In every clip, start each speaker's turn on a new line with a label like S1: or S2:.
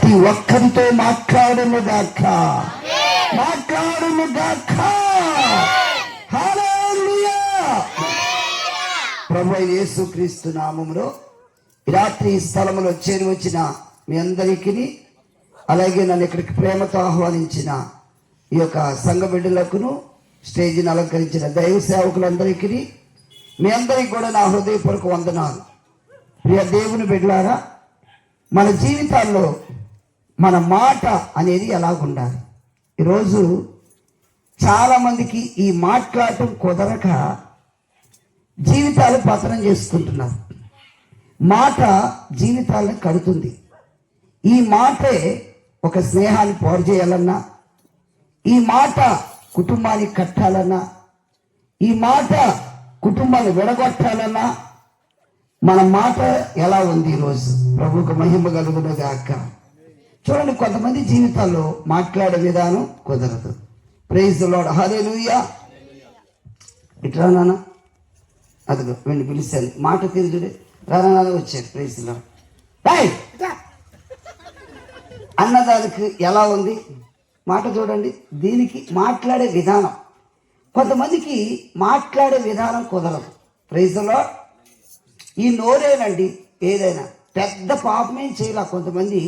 S1: ప్రతి ఒక్కరితో మాట్లాడును గాక. హల్లెలూయా. ప్రభువైన యేసుక్రీస్తు నామములో రాత్రి ఈ స్థలములో చేరి వచ్చిన మీ అందరికీ, అలాగే నన్ను ఇక్కడికి ప్రేమతో ఆహ్వానించిన ఈ యొక్క సంఘ బిడ్డలకును, స్టేజిని అలంకరించిన దైవ సేవకులందరికీ, మీ అందరికీ కూడా నా హృదయపూర్వక వందనాలు. ప్రియ దేవుని బిడ్డలారా, మన జీవితాల్లో మన మాట అనేది ఎలాగుండాలి? ఈరోజు చాలామందికి ఈ మాట్లాడటం కుదరక జీవితాలు పతనం చేసుకుంటున్నారు. మాట జీవితాలను కడుతుంది. ఈ మాటే ఒక స్నేహాన్ని పాడు చేయాలన్నా, ఈ మాట కుటుంబాన్ని కట్టాలన్నా, ఈ మాట కుటుంబాన్ని విడగొట్టాలన్నా మన మాట ఎలా ఉంది? ఈరోజు ప్రభువుకు మహిమ కలుగును గాక. చూడండి, కొంతమంది జీవితాల్లో మాట్లాడే విధానం కుదరదు. Praise the lord. హల్లెలూయా. ఇట్లా నాన్న, అదిగో వెళ్ళి పిలిచాను, మాట తిరుగుడే రానా వచ్చారు. Praise the lord. అన్నదానికి ఎలా ఉంది మాట చూడండి. దీనికి మాట్లాడే విధానం, కొంతమందికి మాట్లాడే విధానం కుదరదు. Praise the lord. ఈ నోరేనండి ఏదైనా పెద్ద పాపమేం చేయాల. కొంతమంది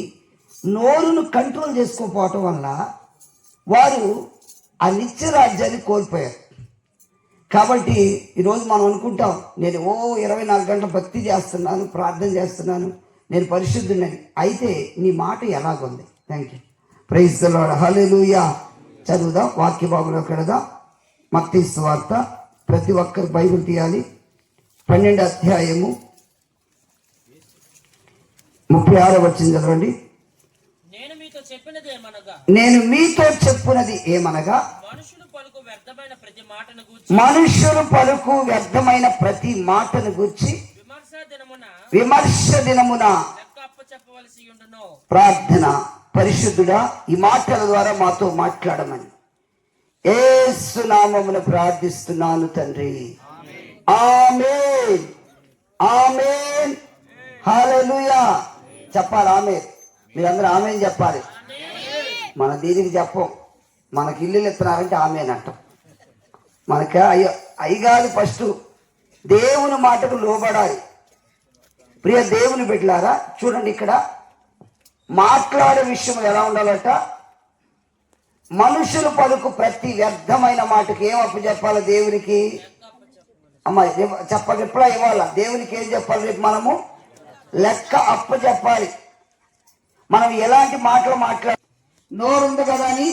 S1: నోరును కంట్రోల్ చేసుకోకపోవటం వల్ల వారు ఆ నిత్య రాజ్యాన్ని కోల్పోయారు. కాబట్టి ఈరోజు మనం అనుకుంటాం, నేను 24 గంటలు భక్తి చేస్తున్నాను, ప్రార్థన చేస్తున్నాను, నేను పరిశుద్ధుడని. అయితే నీ మాట ఎలాగుంది? Thank you. Praise the lord. Hallelujah. చదువుదాం, వాక్య భాగంలోకి వెళదాం. మత్తయి సువార్త. ప్రతి ఒక్కరు బైబిల్ తీయాలి. 12వ అధ్యాయము 36వ వచనం చదవండి.
S2: నేను మీతో చెప్పినది ఏమనగా, మనుషులు పలుకు వ్యర్థమైన ప్రతి మాటను గూర్చి విమర్శ దినమున ప్రార్థన. పరిశుద్ధుడా, ఈ మాటల ద్వారా మాతో మాట్లాడమని యేసు నామమున ప్రార్థిస్తున్నాను తండ్రి. ఆమేన్, ఆమేన్, హల్లెలూయా. చెప్పాలి ఆమేన్. మీరందరూ ఆమేన్ చెప్పాలి. మన దీనికి చెప్పం. మనకి ఇల్లు ఎత్తున్నారంటే ఆమేన్ అంటాం. మనకి అయ్యగారు ఫస్ట్ దేవుని మాటకు లోబడాలి. ప్రియ దేవుని బిడ్డలారా, చూడండి, ఇక్కడ మాట్లాడే విషయం ఎలా ఉండాలట? మనుషులు పలుకు ప్రతి వ్యర్థమైన మాటకి ఏం అప్పు చెప్పాలి దేవునికి? అమ్మ చెప్ప రిప్లై ఇవ్వాలా? దేవునికి ఏం చెప్పాలి? రేపు మనము లెక్క అప్ప చెప్పాలి. మనం ఎలాంటి మాటలు మాట్లాడ, నోరుంది కదా అని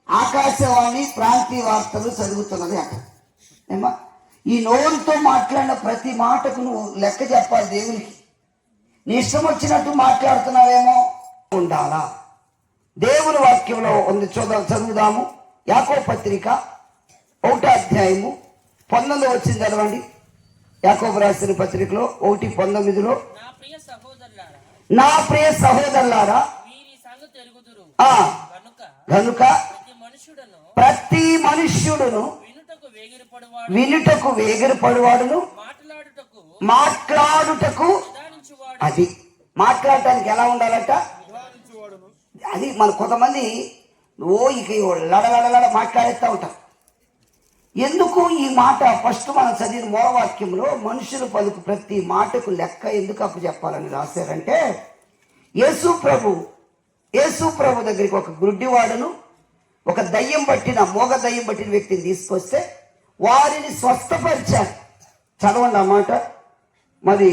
S2: ఆకాశవాణి ప్రాంతీయ వార్తలు చదువుతున్నది అట. ఏమా, ఈ నోరుతో మాట్లాడిన ప్రతి మాటకు నువ్వు లెక్క చెప్పాలి దేవునికి. నీ ఇష్టం వచ్చినట్టు మాట్లాడుతున్నావేమో ఉండాలా? దేవుని వాక్యంలో ఉంది, చదువుదాము. యాకోబు పత్రిక 1వ అధ్యాయము 19 వచ్చింది చదవండి. యాకోబు రాసిన పత్రికలో 1:19, నా ప్రియ సహోదరులారా, గనుక ప్రతి మనుష్యుడును వినుటకు వేగిరపడువాడును, మాట్లాడుటకు, అది మాట్లాడటానికి ఎలా ఉండాలట? అది మన కొంతమంది ఇక లడలడలడ మాట్లాడేస్తూ ఉంటారు. ఎందుకు ఈ మాట? ఫస్ట్ మనం చదివిన మూలవాక్యంలో మనుషులు పలుకు ప్రతి మాటకు లెక్క ఎందుకు అప్పు చెప్పాలని రాశారంటే, యేసు ప్రభు దగ్గరికి ఒక గుడ్డివాడును, ఒక దయ్యం పట్టిన మోగ దయ్యం పట్టిన వ్యక్తిని తీసుకొస్తే వారిని స్వస్థపరిచారు. చదవండి ఆ మాట. మరి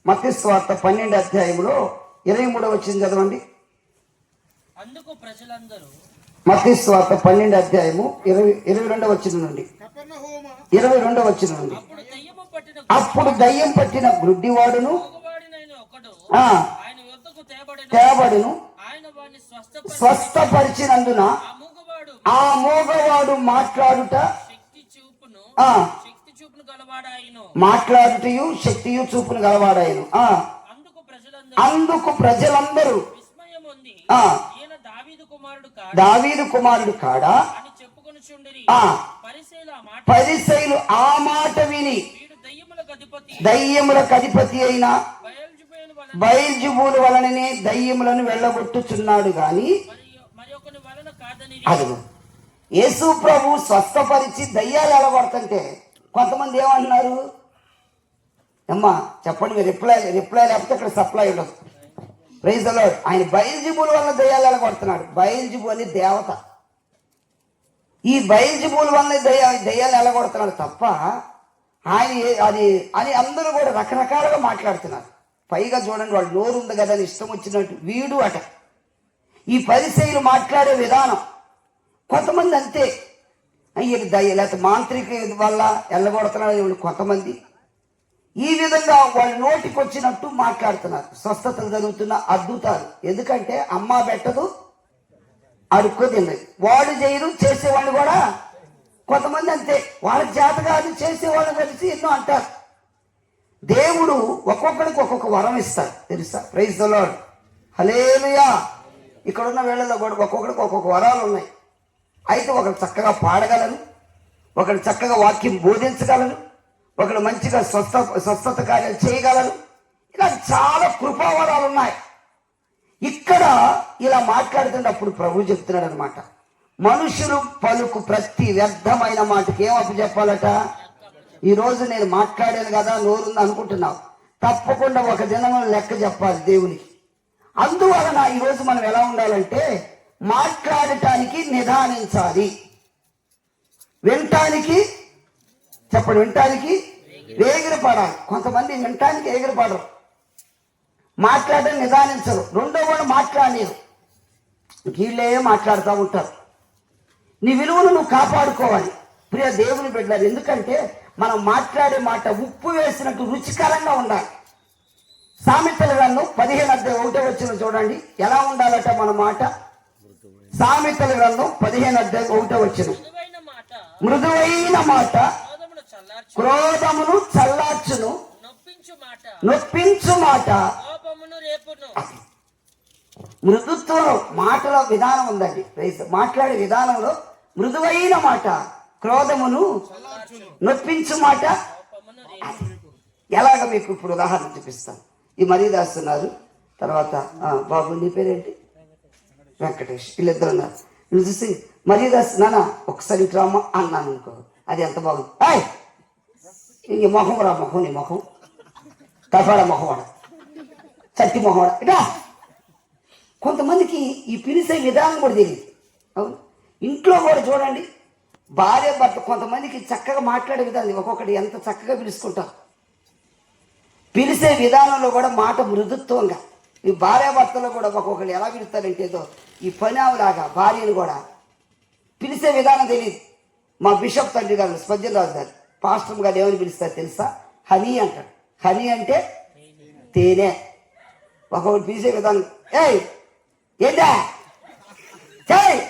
S2: మత్తయి సువార్త 12వ అధ్యాయంలో 23వ వచనం చదవండి. అందుకు ప్రజలందరూ,
S1: మత్తయి సువార్త 12వ అధ్యాయము 22వ వచనం నుండి 22వ వచనం నుండి. అప్పుడు దయ్యం పట్టిన గుడ్డివాడును తేబడును స్వస్థపరిచినందున ఆ మోగవాడు మాట్లాడుటయు శక్తియు చూపును గలవాడాయను. అందుకు ప్రజలందరూ దావీదు కుమారుడు కాడా? పరిసయ్యులు ఆ మాట విని దయ్యములకు అధిపతి అయిన
S2: బయల్జెబూలు వలననే దయ్యములను వెళ్ళగొట్టుచున్నాడు గాని
S3: మరొకని వలన కాదని
S2: అదిగో యేసు ప్రభు స్వస్థపరిచి దయ్యాలు ఎలగొడుతుంటే కొంతమంది ఏమంటున్నారు? అమ్మా చెప్పండి, మీరు రిప్లై లేకపోతే ఇక్కడ సప్లై ఉండదు. Praise the lord. ఆయన బయల్జెబూలు వలన దయ్యాలు ఎలగొడుతున్నాడు. బయల్జెబు అని దేవత. ఈ బయల్జెబూలు వలన దయ్యాలు ఎలగొడుతున్నాడు తప్ప ఆయన అది అని అందరూ కూడా రకరకాలుగా మాట్లాడుతున్నారు. పైగా చూడండి, వాళ్ళు నోరు ఉంది కదా అని ఇష్టం వచ్చినట్టు వీడు అట. ఈ పరిసయ్యులు మాట్లాడే విధానం కొంతమంది అంతే. వీళ్ళు లేకపోతే మాంత్రిక వల్ల ఎల్లగొడుతున్నాడు కొంతమంది. ఈ విధంగా వాళ్ళు నోటికి వచ్చినట్టు మాట్లాడుతున్నారు. స్వస్థతలు జరుగుతున్న అద్భుతాలు. ఎందుకంటే అమ్మ పెట్టదు, అడుక్కు తిన్నది. వాళ్ళు చేయరు, చేసేవాళ్ళు కూడా కొంతమంది అంతే. వాళ్ళకి చేత కాదు, చేసేవాళ్ళు కలిసి ఎన్నో అంటారు. దేవుడు ఒక్కొక్కడికి ఒక్కొక్క వరం ఇస్తాడు తెలుసా? Praise the lord. హల్లెలూయా. ఇక్కడ ఉన్న వేళల్లో కూడా ఒక్కొక్కడికి ఒక్కొక్క వరాలు ఉన్నాయి. అయితే ఒకరు చక్కగా పాడగలరు, ఒకరు చక్కగా వాక్యం బోధించగలరు, ఒకరు మంచిగా స్వస్థత కార్యాలు చేయగలరు. ఇలా చాలా కృపావరాలు ఉన్నాయి. ఇక్కడ ఇలా మాట్లాడుతున్నప్పుడు ప్రభు చెప్తున్నాడు అనమాట, మనుషులు పలుకు ప్రతి వ్యర్థమైన మాటకి ఏం అప్పు చెప్పాలట? ఈరోజు నేను మాట్లాడాను కదా, నోరుంది అనుకుంటున్నావు, తప్పకుండా ఒక దినం లెక్క చెప్పాలి దేవునికి. అందువలన ఈరోజు మనం ఎలా ఉండాలంటే మాట్లాడటానికి నిదానించాలి, వినటానికి చెప్పండి, వినటానికి వేగిరపడాలి. కొంతమంది వినటానికి ఎగిరిపడరు, మాట్లాడడం నిదానించరు, రెండో వాడు మాట్లాడలేరు, వీళ్ళే మాట్లాడుతూ ఉంటారు. నీ విలువను నువ్వు కాపాడుకోవాలి ప్రియ దేవుని బిడ్డలారు. ఎందుకంటే మనం మాట్లాడే మాట ఉప్పు వేసినట్టు రుచికరంగా ఉండాలి. సామెతల గ్రంథం 15:1 చూడండి ఎలా ఉండాలట మన మాట. సామెతల గ్రంథం 15:1 మృదువైన మాట క్రోధమును చల్లార్చును, నొప్పించు మాట మృదుత్వం. మాటల విధానం ఉందండి. మాట్లాడే విధానంలో మృదువైన మాట క్రోధమును నొప్పించు మాట. ఎలాగ మీకు ఇప్పుడు ఉదాహరణ చూపిస్తాను. ఈ మరీదాస్తున్నారు, తర్వాత బాబు నీ పేరేంటి? వెంకటేష్. వీళ్ళిద్దరు ఉన్నారు. వీళ్ళు చూసి మరీదాస్ నాన్న ఒకసారి ఇట్రామా అన్నాను అనుకో, అది ఎంత బాగుంది. ఈ మొహం రా, మొహం నీ మొహం తపాడ మొహవాడ చట్టి మొహవాడ ఇటా. కొంతమందికి ఈ పిలిచే విధానం కూడా తెలియదు. అవును, ఇంట్లో కూడా చూడండి, భార్య భర్త కొంతమందికి చక్కగా మాట్లాడే విధానం ఒక్కొక్కటి ఎంత చక్కగా పిలుచుకుంటారు. పిలిచే విధానంలో కూడా మాట మృదుత్వంగా. ఈ భార్యాభర్తలో కూడా ఒక్కొక్కరు ఎలా పిలుస్తారంటే ఏదో ఈ పనావులాగా భార్యను కూడా పిలిచే విధానం తెలియదు. మా బిషప్ తండ్రి గారు స్పజ్జనరాజు గారు పాస్టర్ గారు ఏమని పిలుస్తారు తెలుసా? హనీ అంటారు. హనీ అంటే తేనె. ఒక్కొక్కటి పిలిచే విధానం, ఏయ్ ఏంటా చేయి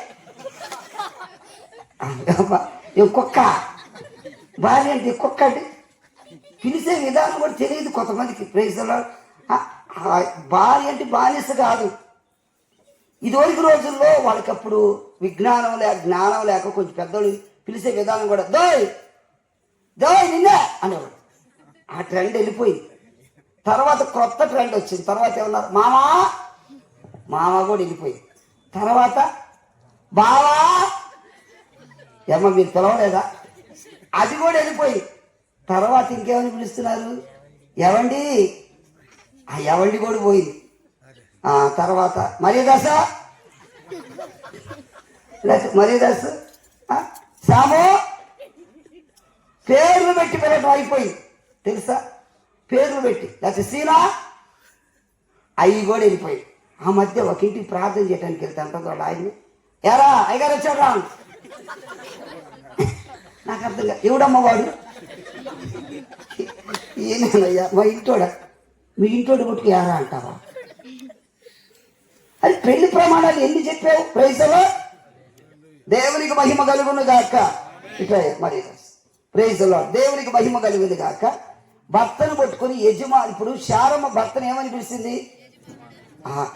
S2: కుక్క, భార్య అంటే కుక్క అంటే పిలిచే విధానం కూడా తెలియదు కొంతమందికి. Praise the lord. భార్య అంటే బానిస కాదు. ఇదివరకు రోజుల్లో వాళ్ళకి అప్పుడు విజ్ఞానం లేక జ్ఞానం లేక కొంచెం పెద్దోళ్ళు పిలిచే విధానం కూడా దోయ్ దోయ్ నిన్నే అనేవాడు. ఆ ట్రెండ్ వెళ్ళిపోయింది. తర్వాత కొత్త ట్రెండ్ వచ్చింది. తర్వాత ఏమన్నారు? మామా. మామ కూడా వెళ్ళిపోయింది. తర్వాత బావా. ఏమో మీరు పిలవలేదా? అది కూడా వెళ్ళిపోయింది. తర్వాత ఇంకేమని పిలుస్తున్నారు? ఎవండి. ఆ ఎవండి కూడా పోయింది. తర్వాత మరీదాస, లేకపోతే మరీదాసు, సామో, పేర్లు పెట్టి పిలవటం అయిపోయింది తెలుసా? పేర్లు పెట్టి, లేకపోతే సీనా, అవి కూడా వెళ్ళిపోయింది. ఆ మధ్య ఒక ఇంటికి ప్రార్థన చేయడానికి వెళ్తే అంటుంది వాళ్ళు ఆయన్ని, ఎరా అయ్యగారు వచ్చాడు రా. నాకు అర్థం కాదు, ఎవడమ్మ వాడు? ఏనేనయ్యా మా ఇంటోడ, మీ ఇంటోడు కొట్టుకు యారా అంటావా? అది పెళ్లి ప్రమాణాలు ఎన్ని చెప్పావు? Praise the lord. దేవునికి మహిమ కలుగును గాక. ఇట్లా మరి ప్రైజ్ ది లార్డ్. దేవునికి మహిమ కలుగును గాక. భర్తను పట్టుకుని యజమాని, ఇప్పుడు శారమ్మ భర్తను ఏమని పిలిచింది?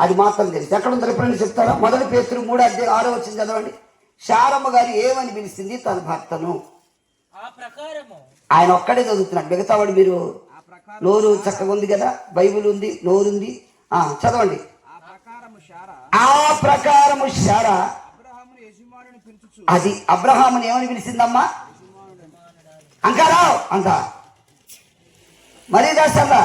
S2: అది మాత్రం తెలుసు. ఎక్కడ ఉందో ఎప్పుడైనా చెప్తారా? 1 పేతురు 3:6 చదవండి. శారమ్మ గారు ఏమని పిలిచింది తన భర్తను? ఆయన ఒక్కడే చదువుతున్నాడు, మిగతా వాడు మీరు నోరు చక్కగా ఉంది కదా, బైబిల్ ఉంది, నోరుంది. చదవండి. ఆ ప్రకారము శారా అది అబ్రహాముని ఏమని పిలిచిందమ్మా? అంకారావు అంత మరీ దాసల్లా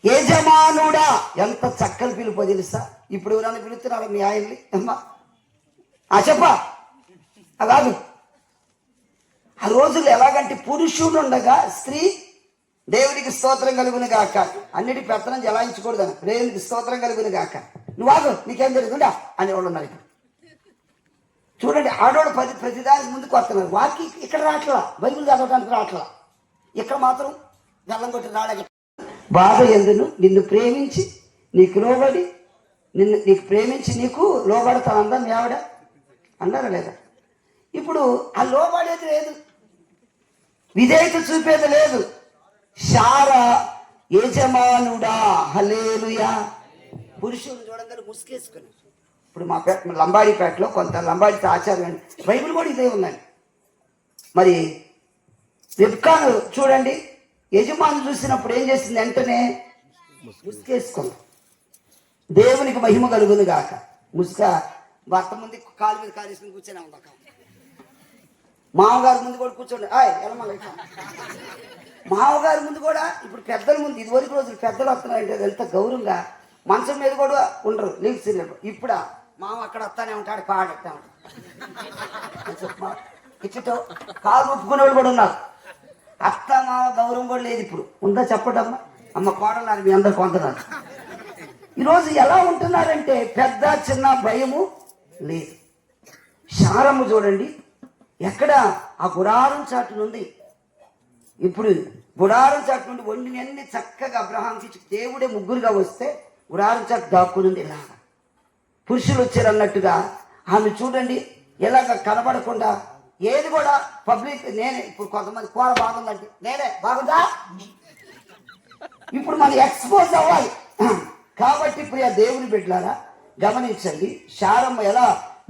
S2: యజమానుడా. ఎంత చక్కని పిలుపు తెలుసా? ఇప్పుడు ఎవరైనా పిలుస్తున్నారు మీ ఆయన్ని అమ్మా చెప్పా కాదు. ఆ రోజుల్లో ఎలాగంటే పురుషుడు ఉండగా స్త్రీ దేవునికి స్తోత్రం కలుగును గాక, అన్నిటి పెత్తనం జలాయించకూడదని, దేవునికి స్తోత్రం కలుగును గాక, నువ్వు ఆగు నీకేం జరుగుతుందా అని వాళ్ళు ఉన్నారు. ఇక్కడ చూడండి, ఆడవాడు ప్రతిదానికి ముందుకు వస్తున్నారు. వాకి ఇక్కడ రావట్లా, బైబిల్ చదవడానికి రావట్లా, ఇక్కడ మాత్రం గల్లం కొట్టి రావడానికి. బాధ ఎందును నిన్ను ప్రేమించి నీకు లోబడి నీకు ప్రేమించి నీకు లోబడతానందా మీ ఆవిడ అన్నారా లేదా? ఇప్పుడు ఆ లోబడేది లేదు, విధేయత చూపేది లేదు. శారా యజమానుడా. హల్లెలూయా. పురుషుడు చూడంగానే ముసుకేసుకుని. ఇప్పుడు మా లంబాడిపేటలో కొంత లంబాడి ఆచార్యం బైబిల్ కూడా ఇదే ఉందండి. మరి రిబ్కాను చూడండి, యజమాను చూసినప్పుడు ఏం చేసింది? వెంటనే ముసుకేసుకుంది. దేవునికి మహిమ కలుగును గాక. ముసుక భర్త ముందు కాలు మీద కాలేసుకుని కూర్చొని ఉందాక, మామగారి ముందు కూడా కూర్చోండి. మామగారి ముందు కూడా ఇప్పుడు పెద్దల ముందు, ఇదివరకు రోజులు పెద్దలు వస్తున్నారంటే ఎంత గౌరవంగా మంచం మీద కూడా ఉండరు, లీవ్స్ ఇప్పుడు మామ అక్కడ వస్తానే ఉంటాడు, కాడు వస్తా ఉంటాడు, ఇచ్చటో కాలు ఒప్పుకునే వాళ్ళు కూడా ఉన్నారు. అత్త మామ గౌరవం కూడా లేదు. ఇప్పుడు ఉందా చెప్పటమ్మా? అమ్మ కోడలు మీ అందరు కొంటున్నారు. ఈరోజు ఎలా ఉంటున్నారంటే పెద్ద చిన్న భయము లేదు. శారము చూడండి, ఎక్కడ ఆ గుడారం చాటు నుండి, ఇప్పుడు గుడారం చాటు నుండి వండినన్ని చక్కగా అబ్రహాంకి దేవుడే ముగ్గురుగా వస్తే గుడారం చాటు దాక్కునుంది. ఇలాగా పురుషులు వచ్చారు అన్నట్టుగా ఆమె చూడండి, ఎలాగ కనబడకుండా ఏది కూడా పబ్లిక్. నేనే ఇప్పుడు కొంతమంది కూర బాగుందంటే నేనే బాగుందా, ఇప్పుడు మనం ఎక్స్పోజ్ అవ్వాలి. కాబట్టి ప్రియ దేవుని బిడ్డలారా గమనించండి, శారమ్మ ఎలా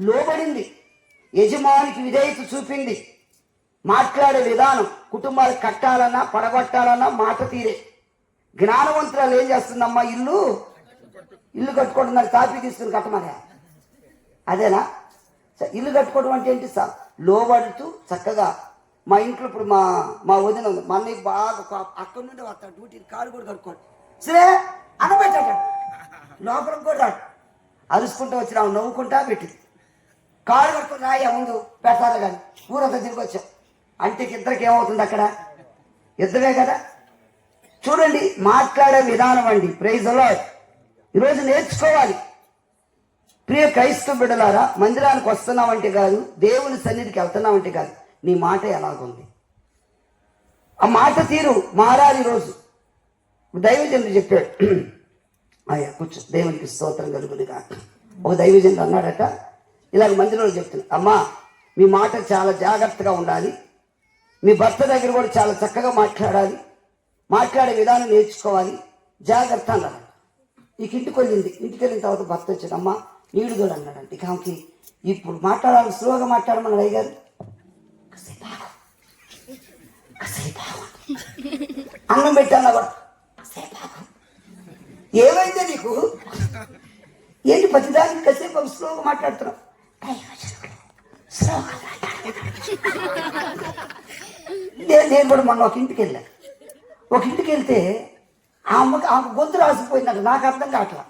S2: లోబడింది, యజమానికి విధేయత చూపింది. మాట్లాడే విధానం, కుటుంబాలు కట్టాలన్నా పడగొట్టాలన్నా మాట తీరే. జ్ఞానవంతురాలు ఏం చేస్తుందమ్మా? ఇల్లు కట్టుకుంటున్నారు, తాపీ తీసుకుని కట్టమనే అదేనా? ఇల్లు కట్టుకోవడం అంటే ఏంటి సార్? లోబడుతూ చక్కగా. మా ఇంట్లో ఇప్పుడు మా వదిన ఉంది, మా అన్నయ్య బాగా అక్కడి నుండి వస్తాడు డ్యూటీని, కారు కూడా కట్టుకోండి సరే అనబెట్టాడు, లోపల కూడా అరుచుకుంటూ వచ్చినా నవ్వుకుంటా పెట్టింది. కారు కట్టుకుని రాయ్యా ముందు పెడతారు కానీ ఊరంతా తిరిగి వచ్చాం అంటే ఇద్దరికి ఏమవుతుంది? అక్కడ యుద్ధమే కదా. చూడండి మాట్లాడే విధానం అండి. Praise the lord. ఈరోజు నేర్చుకోవాలి. ప్రియ క్రైస్తవ బిడ్డలారా, మందిరానికి వస్తున్నామంటే కాదు, దేవుని సన్నిధికి వెళ్తున్నామంటే కాదు, నీ మాట ఎలాగుంది? ఆ మాట తీరు మారాలి. ఈరోజు దైవజనుడు చెప్పాడు, అయ్యా కూర్చో, దేవునికి స్తోత్రం కలుగును కాక. ఒక దైవజనుడు అన్నాడట, ఇలాగ మందిరంలో చెప్తున్నాడు, అమ్మా మీ మాట చాలా జాగ్రత్తగా ఉండాలి, మీ భర్త దగ్గర కూడా చాలా చక్కగా మాట్లాడాలి, మాట్లాడే విధానం నేర్చుకోవాలి, జాగ్రత్త అన్నాడు. ఇక ఇంటికి వెళ్ళింది. ఇంటికి వెళ్ళిన తర్వాత భర్త వచ్చాడు, అమ్మ నీడు కూడా అన్నాడంటే. ఇక ఆమెకి ఇప్పుడు మాట్లాడాలి, స్లోగా మాట్లాడమన్నాడు అయ్యగారు. అన్నం పెట్టాను కూడా ఏమైందే నీకు? ఏంటి ప్రతిదానికి కాసేపు స్లోగా మాట్లాడుతున్నావు? నేను కూడా మొన్న ఒక ఇంటికి వెళ్ళాను. ఒక ఇంటికి వెళ్తే ఆమె గొంతు రాసిపోయిందంట. నాకు అర్థం కావట్లా.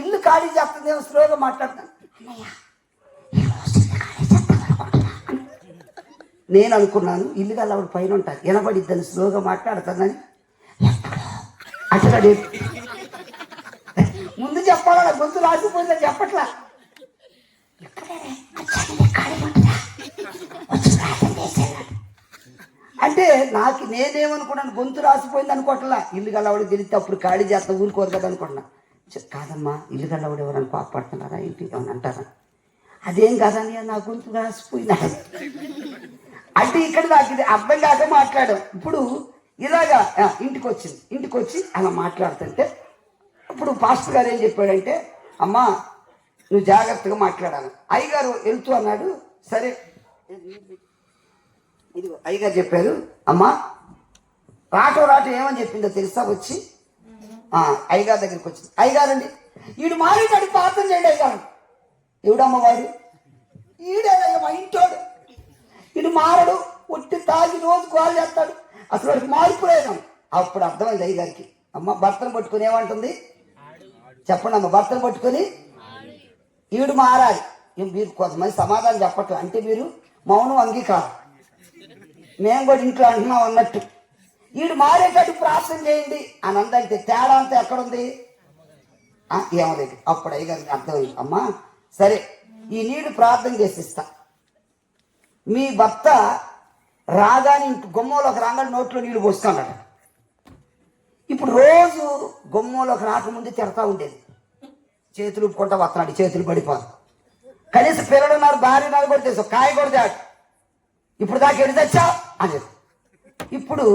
S2: ఇల్లు ఖాళీ చేస్తుందేమో స్లోగా మాట్లాడుతాను. నేను అనుకున్నాను ఇల్లు కల్లా ఆవిడ పైన ఉంటాను, వినబడిద్దని స్లోగా మాట్లాడుతానని. అట్లా ముందు చెప్పాలా, గొంతు రాసిపోయిందని చెప్పట్లా. అంటే నేనేమనుకున్నాను, గొంతు రాసిపోయింది అనుకోవట్లా. ఇల్లు గల్లవాడు తెలిస్తే అప్పుడు ఖాళీ చేస్తా ఊరుకోరు కదా అనుకుంటున్నా. కాదమ్మా, ఇల్లు గల్లవాడు ఎవరైనా పాపడుతున్నారా ఏంటి ఏమని అంటారా? అదేం కాదని నా గొంతు రాసిపోయినా అంటే ఇక్కడ నాకు ఇది అర్థం కాక మాట్లాడాం. ఇప్పుడు ఇలాగా ఇంటికి వచ్చి అలా మాట్లాడుతుంటే ఇప్పుడు పాస్టర్ గారు ఏం చెప్పాడంటే, అమ్మా నువ్వు జాగ్రత్తగా మాట్లాడాలి. అయ్యగారు వెళ్తూ అన్నాడు. సరే ఇదిగో అయ్యగారు చెప్పారు, అమ్మా రాటం ఏమని చెప్పిందో తెలుసా? వచ్చి అయ్యగారి దగ్గరికి వచ్చింది. అయ్యగారండి, ఈడు మారేటాడు, ప్రార్థన చేయండి అయ్యగారు. ఎవడమ్మ వాడు? ఈడేదయ్య మా ఇంటోడు. ఈడు మారడు, ఒట్టి తాగి రోజు గోలు చేస్తాడు, అసలు వాడికి మార్పు లేదు. అప్పుడు అర్థమైంది అయ్యగారికి. అమ్మ భర్తను పట్టుకుని ఏమంటుంది చెప్పండి అమ్మ? భర్తను పట్టుకొని ఈడు మారాలి. మీరు కొంతమంది సమాధానం చెప్పట్లేదు, అంటే మీరు మౌనం అంగీకారం, మేము కూడా ఇంట్లో అంటున్నాం అన్నట్టు. ఈడు మారేటట్టు ప్రార్థన చేయండి అని అందంటే తేడా అంతా ఎక్కడుంది? ఏమలేదు. అప్పుడు అయ్యగారికి అర్థమైంది. అమ్మా సరే, ఈ నీడు ప్రార్థన చేసిస్తా. మీ భర్త రాగానే గుమ్మంలోకి రాగానే నోట్లో నీళ్లు పోసుకున్నాడు. ఇప్పుడు రోజు గుమ్మంలోకి రాకముందు తిడతా ఉండేది, చేతులు ఊపుకుంటా వస్తున్నాడు, చేతులు పడిపోదు. కనీసం పిల్లలు ఉన్నారు, భార్య ఉన్నారు కూడా తెలుసు, కాయ కొడతాడు. ఇప్పుడు దాకా ఎడి తెచ్చా అనేది. ఇప్పుడు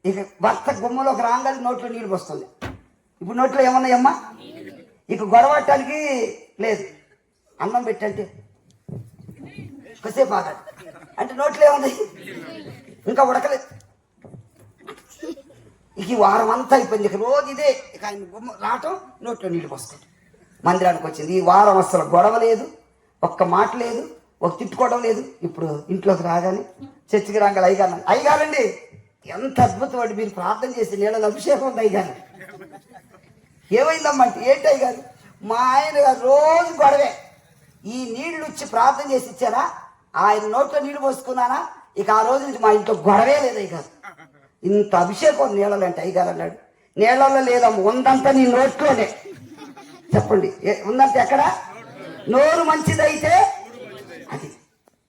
S2: ఇక భర్త గుమ్మలోకి రాగానే నోట్లో నీళ్ళు పోస్తుంది. ఇప్పుడు నోట్లో ఏమన్నాయమ్మా? ఇక గొడవటానికి లేదు. అన్నం పెట్టంటే కాసేపు ఆగాడు అంటే నోట్లో ఏముంది? ఇంకా ఉడకలేదు. ఇక ఈ వారం అంతా అయిపోయింది. ఇక రోజు ఇదే, ఇక ఆయన గుమ్మ రావటం, నోట్లో నీళ్ళు పోస్తాడు. మందిరానికి వచ్చింది. ఈ వారం అసలు గొడవ లేదు, ఒక్క మాట లేదు, ఒక తిట్టుకోవడం లేదు. ఇప్పుడు ఇంట్లోకి రాగానే చర్చికి రాగాలి. అయ్యగారండి ఎంత అద్భుతమండి, మీరు ప్రార్థన చేసి నీళ్ళ అభిషేకం ఉంది అయ్యగారు. ఏమైందమ్మంటే ఏంటి అయ్యగారు? మా ఆయన గారు రోజు గొడవే, ఈ నీళ్లు ఇచ్చి ప్రార్థన చేసి ఇచ్చారా, ఆయన నోట్లో నీళ్లు పోసుకున్నానా, ఇక ఆ రోజు నుంచి మా ఇంట్లో గొడవే లేదు అయ్యగారు. ఇంత అభిషేకం నీళ్ళలో అంటే అయ్యగారు అన్నాడు. నీళ్ళల్లో లేదమ్మ, ఉందంతా నీ నోట్లోనే. చెప్పండి, ఉందంటే ఎక్కడ? నోరు మంచిదైతే అది.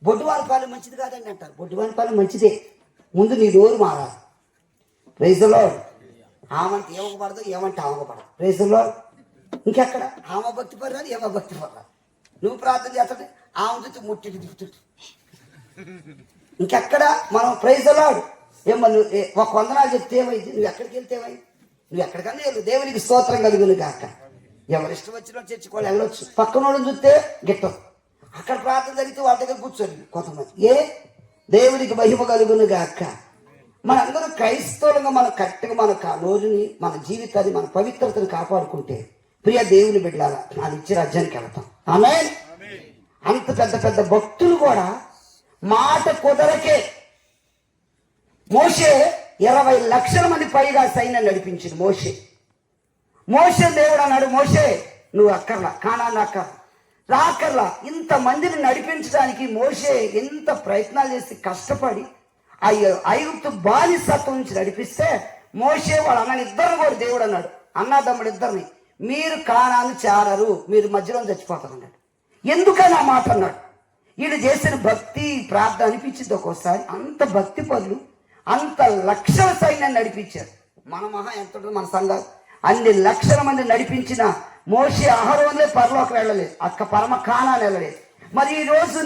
S2: బొడ్డువారి పాలు మంచిది కాదండి అంటారు. బొడ్డువారి పాలు మంచిదే, ముందు నీ నోరు మారాలి. Praise the lord. ఆమంటే ఏమకపడదు, ఏమంటే ఆమకపడదు. Praise the lord. ఇంకెక్కడ ఆమె భక్తి పడరాదు, ఏమో భక్తి పడరాదు. నువ్వు ప్రార్థన చేస్తుంటే ఆమె చూసి ముట్టి దిగుతుంది. ఇంకెక్కడ మనం ప్రైజ్ ది లార్డ్. ఏమో నువ్వు ఒక వందనాలు చెప్తే ఏమైంది? నువ్వు ఎక్కడికి వెళ్తే ఏమైంది? నువ్వు ఎక్కడికన్నా వెళ్ళు, దేవునికి స్తోత్రం కలుగును గాక. ఎవరిష్టం వచ్చినా చర్చికోవాలి, వెళ్ళొచ్చు. పక్కన వాళ్ళని చూస్తే గిట్టదు. అక్కడ ప్రార్థన జరిగితే వాళ్ళ దగ్గర కూర్చొని కొంతమంది దేవునికి మహిమ కలుగును గాక. మనందరూ క్రైస్తవులుగా మన కరెక్ట్గా మన రోజుని, మన జీవితాన్ని, మన పవిత్రతను కాపాడుకుంటే ప్రియ దేవుని బిడ్డలారా నా నిత్య రాజ్యానికి వెళ్తాం. ఆమేన్. అంత పెద్ద పెద్ద భక్తులు కూడా మాట కుదరకే మోషే 20 లక్షల మంది పైగా సైన్యం నడిపించింది. మోషే దేవుడు అన్నాడు, మోషే నువ్వు అక్కర్లా, కానాన్ని అక్కర్లా, రాకర్లా. ఇంతమందిని నడిపించడానికి మోషే ఎంత ప్రయత్నాలు చేసి కష్టపడి ఆ ఐగుప్తు బానిసత్వం నుంచి నడిపిస్తే మోషే వాళ్ళ అన్నని ఇద్దరు కూడా దేవుడు అన్నాడు, అన్నదమ్ముడు ఇద్దరిని, మీరు కానాన్ని చేరరు, మీరు మధ్యలో చచ్చిపోతారు అన్నాడు. ఎందుకని ఆ మాట అన్నాడు? వీళ్ళు చేసిన భక్తి ప్రార్థన అనిపించింది. ఒక్కోసారి అంత భక్తి పనులు, అంత లక్షల సైన్యాన్ని నడిపించారు. మన మహా ఎంత మన సంఘాలు అన్ని లక్షల మంది నడిపించిన మోషే అహరోనులే పరలోకి వెళ్ళలేదు, అక్క పరమ కానాన్ని వెళ్ళలేదు. మరి ఈ రోజు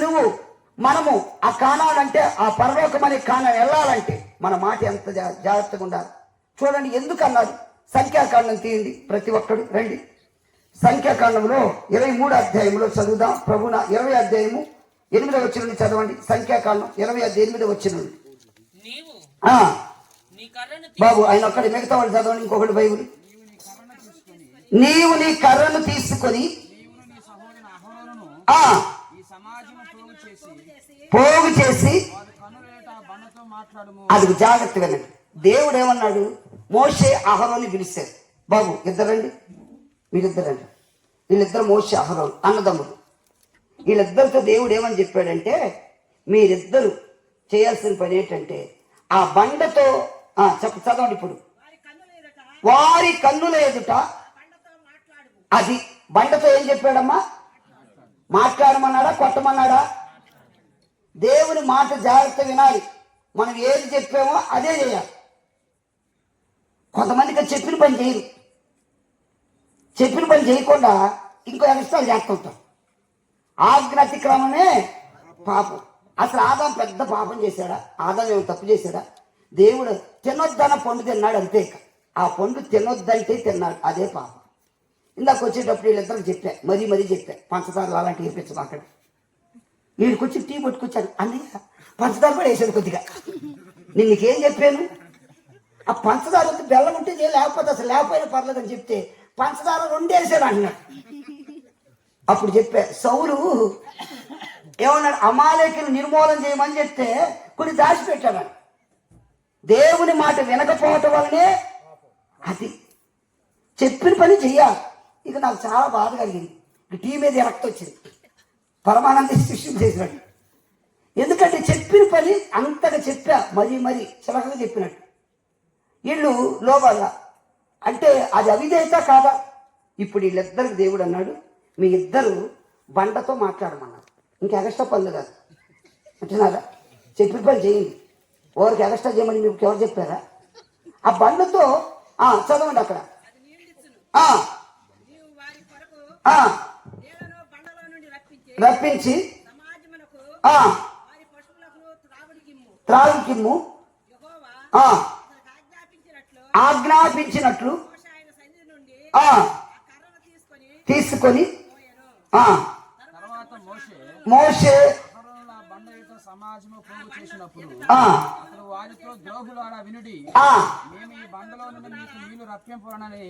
S2: మనము ఆ కానాలంటే, ఆ పరలోకమనే కానాన్ని వెళ్ళాలంటే మన మాట ఎంత జాగ్రత్తగా ఉండాలి. చూడండి ఎందుకు అన్నారు. సంఖ్యాకాండం తీయండి, ప్రతి ఒక్కడు రండి. సంఖ్యాకాండంలో 23వ అధ్యాయంలో చదువుదాం. ప్రభున 20వ అధ్యాయము 8వ వచనం చదవండి. సంఖ్యాకాండం 20:8 వచనం. బాబు ఆయన ఒక్కడి, మిగతా వాళ్ళు చదవండి. ఇంకొకటి బైబిల్. నీవు నీ కర్రను తీసుకొని పోగు చేసి అది జాగ్రత్త వినండి. దేవుడు ఏమన్నాడు? మోషే అహరోని పిలిచారు. బాబు ఇద్దరండి, వీళ్ళిద్దరండి. వీళ్ళిద్దరు మోషే అహరోను అన్నదమ్ములు. వీళ్ళిద్దరితో దేవుడు ఏమని చెప్పాడంటే, మీరిద్దరు చేయాల్సిన పని ఏంటంటే ఆ బండతో చదవండి ఇప్పుడు. వారి కన్నుల ఎదుట, అది బండతో ఏం చెప్పాడమ్మా? మాట్లాడమన్నాడా, కొట్టమన్నాడా? దేవుని మాట జాగ్రత్త వినాలి. మనం ఏది చెప్పామో అదే చేయాలి. కొంతమందికి చెప్పిన పని చేయరు, చెప్పిన పని చేయకుండా ఇంకో ఎక్స్ట్రాలు చేస్తుంటారు. ఆజ్ఞ అతిక్రమమే పాపం. అసలు ఆదాం పెద్ద పాపం చేశాడా? ఆదాం ఏమో తప్పు చేశాడా? దేవుడు తినొద్దన్న పండు తిన్నాడు, అంతే. ఆ పండు తినొద్దంటే తిన్నాడు, అదే పాపం. ఇందాక వచ్చేటప్పుడు వీళ్ళిద్దరికి చెప్పా, మరీ చెప్పా, పంచదార అలాంటివి వేపించు. అక్కడ వీడికి వచ్చి టీ పట్టుకొచ్చాడు, అన్నయ్య పంచదార కూడా వేసాడు కొద్దిగా. నేను నీకేం చెప్పాను?
S1: ఆ పంచదార వద్దు, బెల్లం ఉంటే లేకపోతే అసలు లేకపోయినా పర్లేదని చెప్తే పంచదార 2 వేసాడు అంటున్నాడు. అప్పుడు చెప్పా, సౌలు ఏమన్నాడు, అమాలేకుని నిర్మూలన చేయమని చెప్తే కొన్ని దాచిపెట్టాడు. దేవుని మాట వినకపోవటం వల్లనే అది చెప్పిన పని చెయ్యాలి. ఇక నాకు చాలా బాధ కలిగింది. ఇక టీ మీద ఎరక్త వచ్చింది. పరమానంద శిష్యం చేసినట్టు. ఎందుకంటే చెప్పిన పని అంతగా చెప్పా, మరీ చిలకగా చెప్పినట్టు. వీళ్ళు లోపల అంటే అది అవిధేయత కాదా? ఇప్పుడు వీళ్ళిద్దరికి దేవుడు అన్నాడు, మీ ఇద్దరు బండతో మాట్లాడమన్నారు. ఇంకా ఎగస్ట్రా పనులు కాదు అంటున్నారా? చెప్పిన పని చేయండి. ఎవరికి ఎగస్ట్రా చేయమని మీకు ఎవరు చెప్పారా? ఆ బండతో చదవండి అక్కడ. రప్పించి త్రాగుకిమ్ము ఆజ్ఞాపించినట్లు తీసుకొని మోషే
S4: సమాజము పొంగు చేసినప్పుడు అతడు వారితో ద్రోహులారా వినుడి, మేము ఈ బండలో నుండి మీకు నీళ్లు రప్పింపునని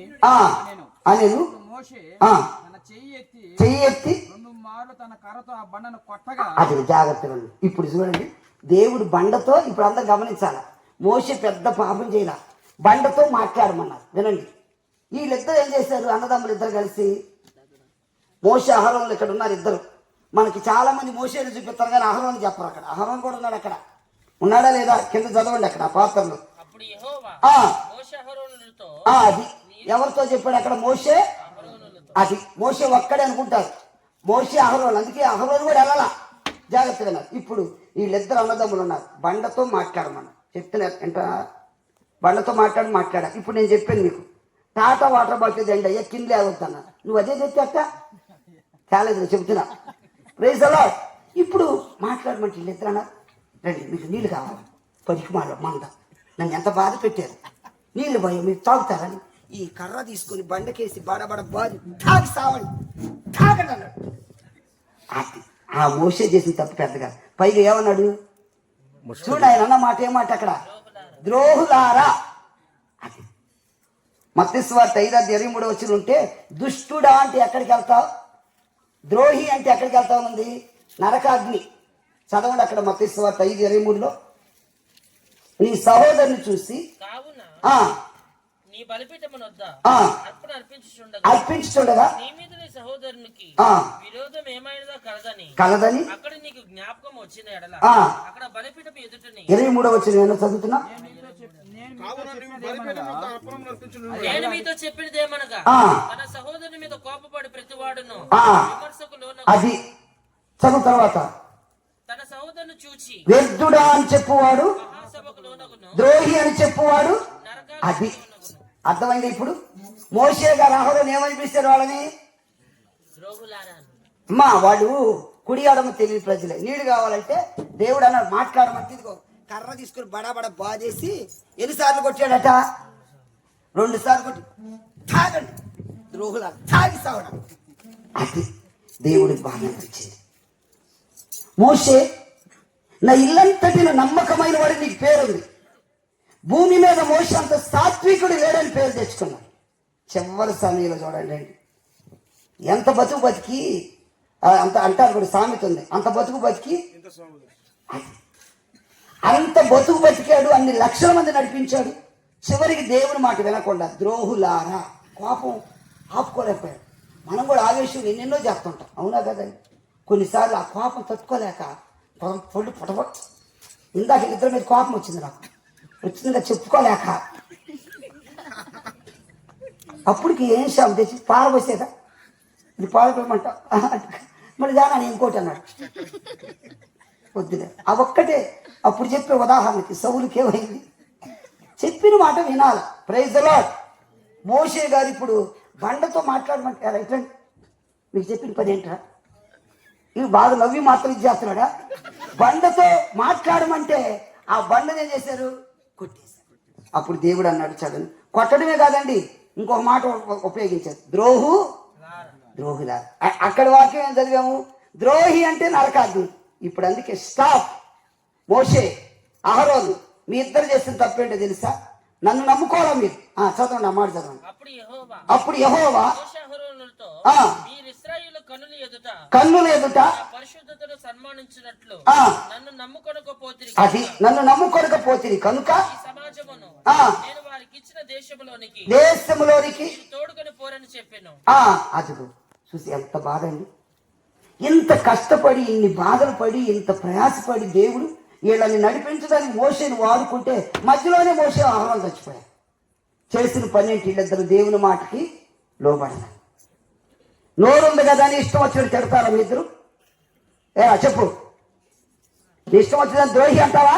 S1: అనేను.
S4: మోషే తన చెయ్యి ఎత్తి 2 మార్లు తన కర్రతో ఆ బండను కొట్టగా.
S1: అది జాగ్రత్తగా ఉంది. ఇప్పుడు చూడండి, దేవుడు బండతో, ఇప్పుడు అందరూ గమనించాలి, మోషే పెద్ద పాపం చేయాల, బండతో మాట్లాడమన్నారు. వినండి, వీళ్ళిద్దరు ఏం చేశారు? అన్నదమ్ములు ఇద్దరు కలిసి, మోషే అహరోనులు ఇక్కడ ఉన్నారు ఇద్దరు. మనకి చాలా మంది మోషేని చూపిస్తారు కానీ అహరోను చెప్పరు. అక్కడ అహరోను కూడా ఉన్నాడు. అక్కడ ఉన్నాడా లేదా? కింద చదవండి అక్కడ పాత్రలు. అది ఎవరితో చెప్పాడు అక్కడ? మోషే. అది మోషే ఒక్కడే అనుకుంటారు, మోషే అహరోను. అందుకే అహరోను కూడా వెళ్ళాలా, జాగ్రత్తగా. ఇప్పుడు వీళ్ళిద్దరు అన్నదమ్ములు ఉన్నారు. బండతో మాట్లాడమన్నా చెప్తున్నారు. ఏంట బండతో మాట్లాడా. ఇప్పుడు నేను చెప్పాను మీకు, టాటా వాటర్ బాటిల్ దండి అయ్యా, కింద లేవద్దన్నా. నువ్వు అదే తెచ్చాక కాలేదు చెప్తున్నా. Praise the lord. ఇప్పుడు మాట్లాడమంటే వీళ్ళిద్దరు అన్నారు, రండి మీకు నీళ్ళు కావాలి. 10కి మంద నన్ను ఎంత బాధ పెట్టారు. నీళ్ళు భయం మీరు తాగుతారని ఈ కర్ర తీసుకొని బండకేసి బడబడ బాది తాగి సావండి, తాగండి అన్నాడు. అది ఆ మోషే చేసిన తప్పు పెద్దగా. పైగా ఏమన్నాడు చూడు, ఆయన అన్న మాట ఏమాట అక్కడ, ద్రోహులారా. అది మత్తయి సువార్త 5:23 ఉంటే, దుష్టుడా అంటే ఎక్కడికి వెళ్తావు, ద్రోహి అంటే ఎక్కడికి వెళ్తావు ఉంది, నరకాగ్ని. చదవండి అక్కడ మత్తయి సువార్త 5:23. నీ సహోదరుని చూసి అర్పించుచుండగా కలదని
S3: అక్కడ నీకు జ్ఞాపకం వచ్చిన ఎడల అక్కడ బలిపీఠం ఎదుటని
S1: 23 వచ్చిన చదువుతున్నా.
S3: నేను మీతో చెప్పినది ఏమనగా, తన సహోదరుని మీద కోపపడి ప్రతివాడును
S1: అది చదువు. తర్వాత
S3: తన సహోదరుని చూచి
S1: వ్యర్థుడా అని చెప్పువాడు, ద్రోహి అని చెప్పువాడు. అది అర్థమైంది. ఇప్పుడు మోషే గారు అహరోను ఏమనిపిస్తారు వాళ్ళని? అమ్మా వాళ్ళు కుడి అడమ తెలియని ప్రజలే. నీళ్ళు కావాలంటే దేవుడు అన్నాడు మాట్లాడమని, ఇదిగో కర్ర తీసుకుని బడాబడ బాధేసి ఎన్నిసార్లు కొట్టాడట? 2 సార్లు కొట్టి తాగండి ద్రోహులా, తాగి సావడం. అది దేవుడికి బాగా అనిపించింది. మోషే, నా ఇల్లంతటిలో నమ్మకమైన వాడి నీకు పేరుంది. భూమి మీద మోషే అంత సాత్వికుడు లేడని పేరు తెచ్చుకున్నాడు. చివరి సమయంలో చూడండి, ఎంత బతుకు బతికి అంత అంటారు కూడా, సామెత ఉంది, అంత బతుకు బతికి అంత బతుకు బతికాడు. అన్ని లక్షల మంది నడిపించాడు. చివరికి దేవుని మాట వినకుండా ద్రోహులారా, కోపం ఆపుకోలేకపోయాడు. మనం కూడా ఆవేశం ఎన్నెన్నో చేస్తుంటాం, అవునా కదండి? కొన్నిసార్లు ఆ కోపం తట్టుకోలేక పొడి పొడవ. ఇందాక ఇద్దరి మీద కోపం వచ్చింది, నాకు వచ్చిందిగా చెప్పుకోలేక అప్పటికి ఏం శాం తెచ్చి పారబోసేదా, ఇది పారబోయమంట మరి దాని ఇంకోటి అన్నాడు. వద్దులే, ఆ ఒక్కటే అప్పుడు చెప్పే ఉదాహరణకి సౌలుకి ఏమైంది? చెప్పిన మాట వినాలి. Praise the lord. మోషే గారు ఇప్పుడు బండతో మాట్లాడమంటారా? ఎట్లండి మీకు చెప్పిన పని ఏంట్రా? ఇవి బాగా నవ్వి మాత్రం ఇచ్చేస్తున్నాడా? బండతో మాట్లాడమంటే ఆ బండను ఏం చేశారు? కొట్టేశారు. అప్పుడు దేవుడు అన్నాడు, చదవండి, కొట్టడమే కాదండి, ఇంకొక మాట ఉపయోగించారు, ద్రోహులా. అక్కడ వాక్యం ఏం చదివాము? ద్రోహి అంటే నరకాగ్ని. ఇప్పుడు అందుకే స్టాప్. మోషే, అహరోను, మీ ఇద్దరు చేసిన తప్పేంటో తెలుసా? నన్ను నమ్ముకోవాలా మీరు. చదవండి, ఆ మాట చదవండి.
S3: అప్పుడు యెహోవా
S1: మోషే
S3: అహరోనులతో, మీరు ఇశ్రాయేలు కన్నుల ఎదుట నా పరిశుద్ధతను సన్మానించినట్లు నన్ను నమ్ముకొనకపోతిరి.
S1: అది నన్ను నమ్ముకొనకపోతిరి కనుక
S3: ఈ సమాజమును నేను వారికి ఇచ్చిన దేశములోనికి తోడుకొని పోరని చెప్పాను.
S1: అదిగో చూసి ఎంత బాధ అండి. ఇంత కష్టపడి, ఇన్ని బాధలు పడి, ఇంత ప్రయాసపడి దేవుడు వీళ్ళని నడిపించడానికి మోషేని వాడుకుంటే మధ్యలోనే మోషే ఆహారం చచ్చిపోయారు. చేసిన పని ఏంటి? వీళ్ళిద్దరు దేవుని మాటకి లోబడాలి. నోరుంది కదా అని ఇష్టం వచ్చినట్టు తిడతారా మీ ఇద్దరు? చెప్పు, నీ ఇష్టం వచ్చిందని ద్రోహి అంటావా?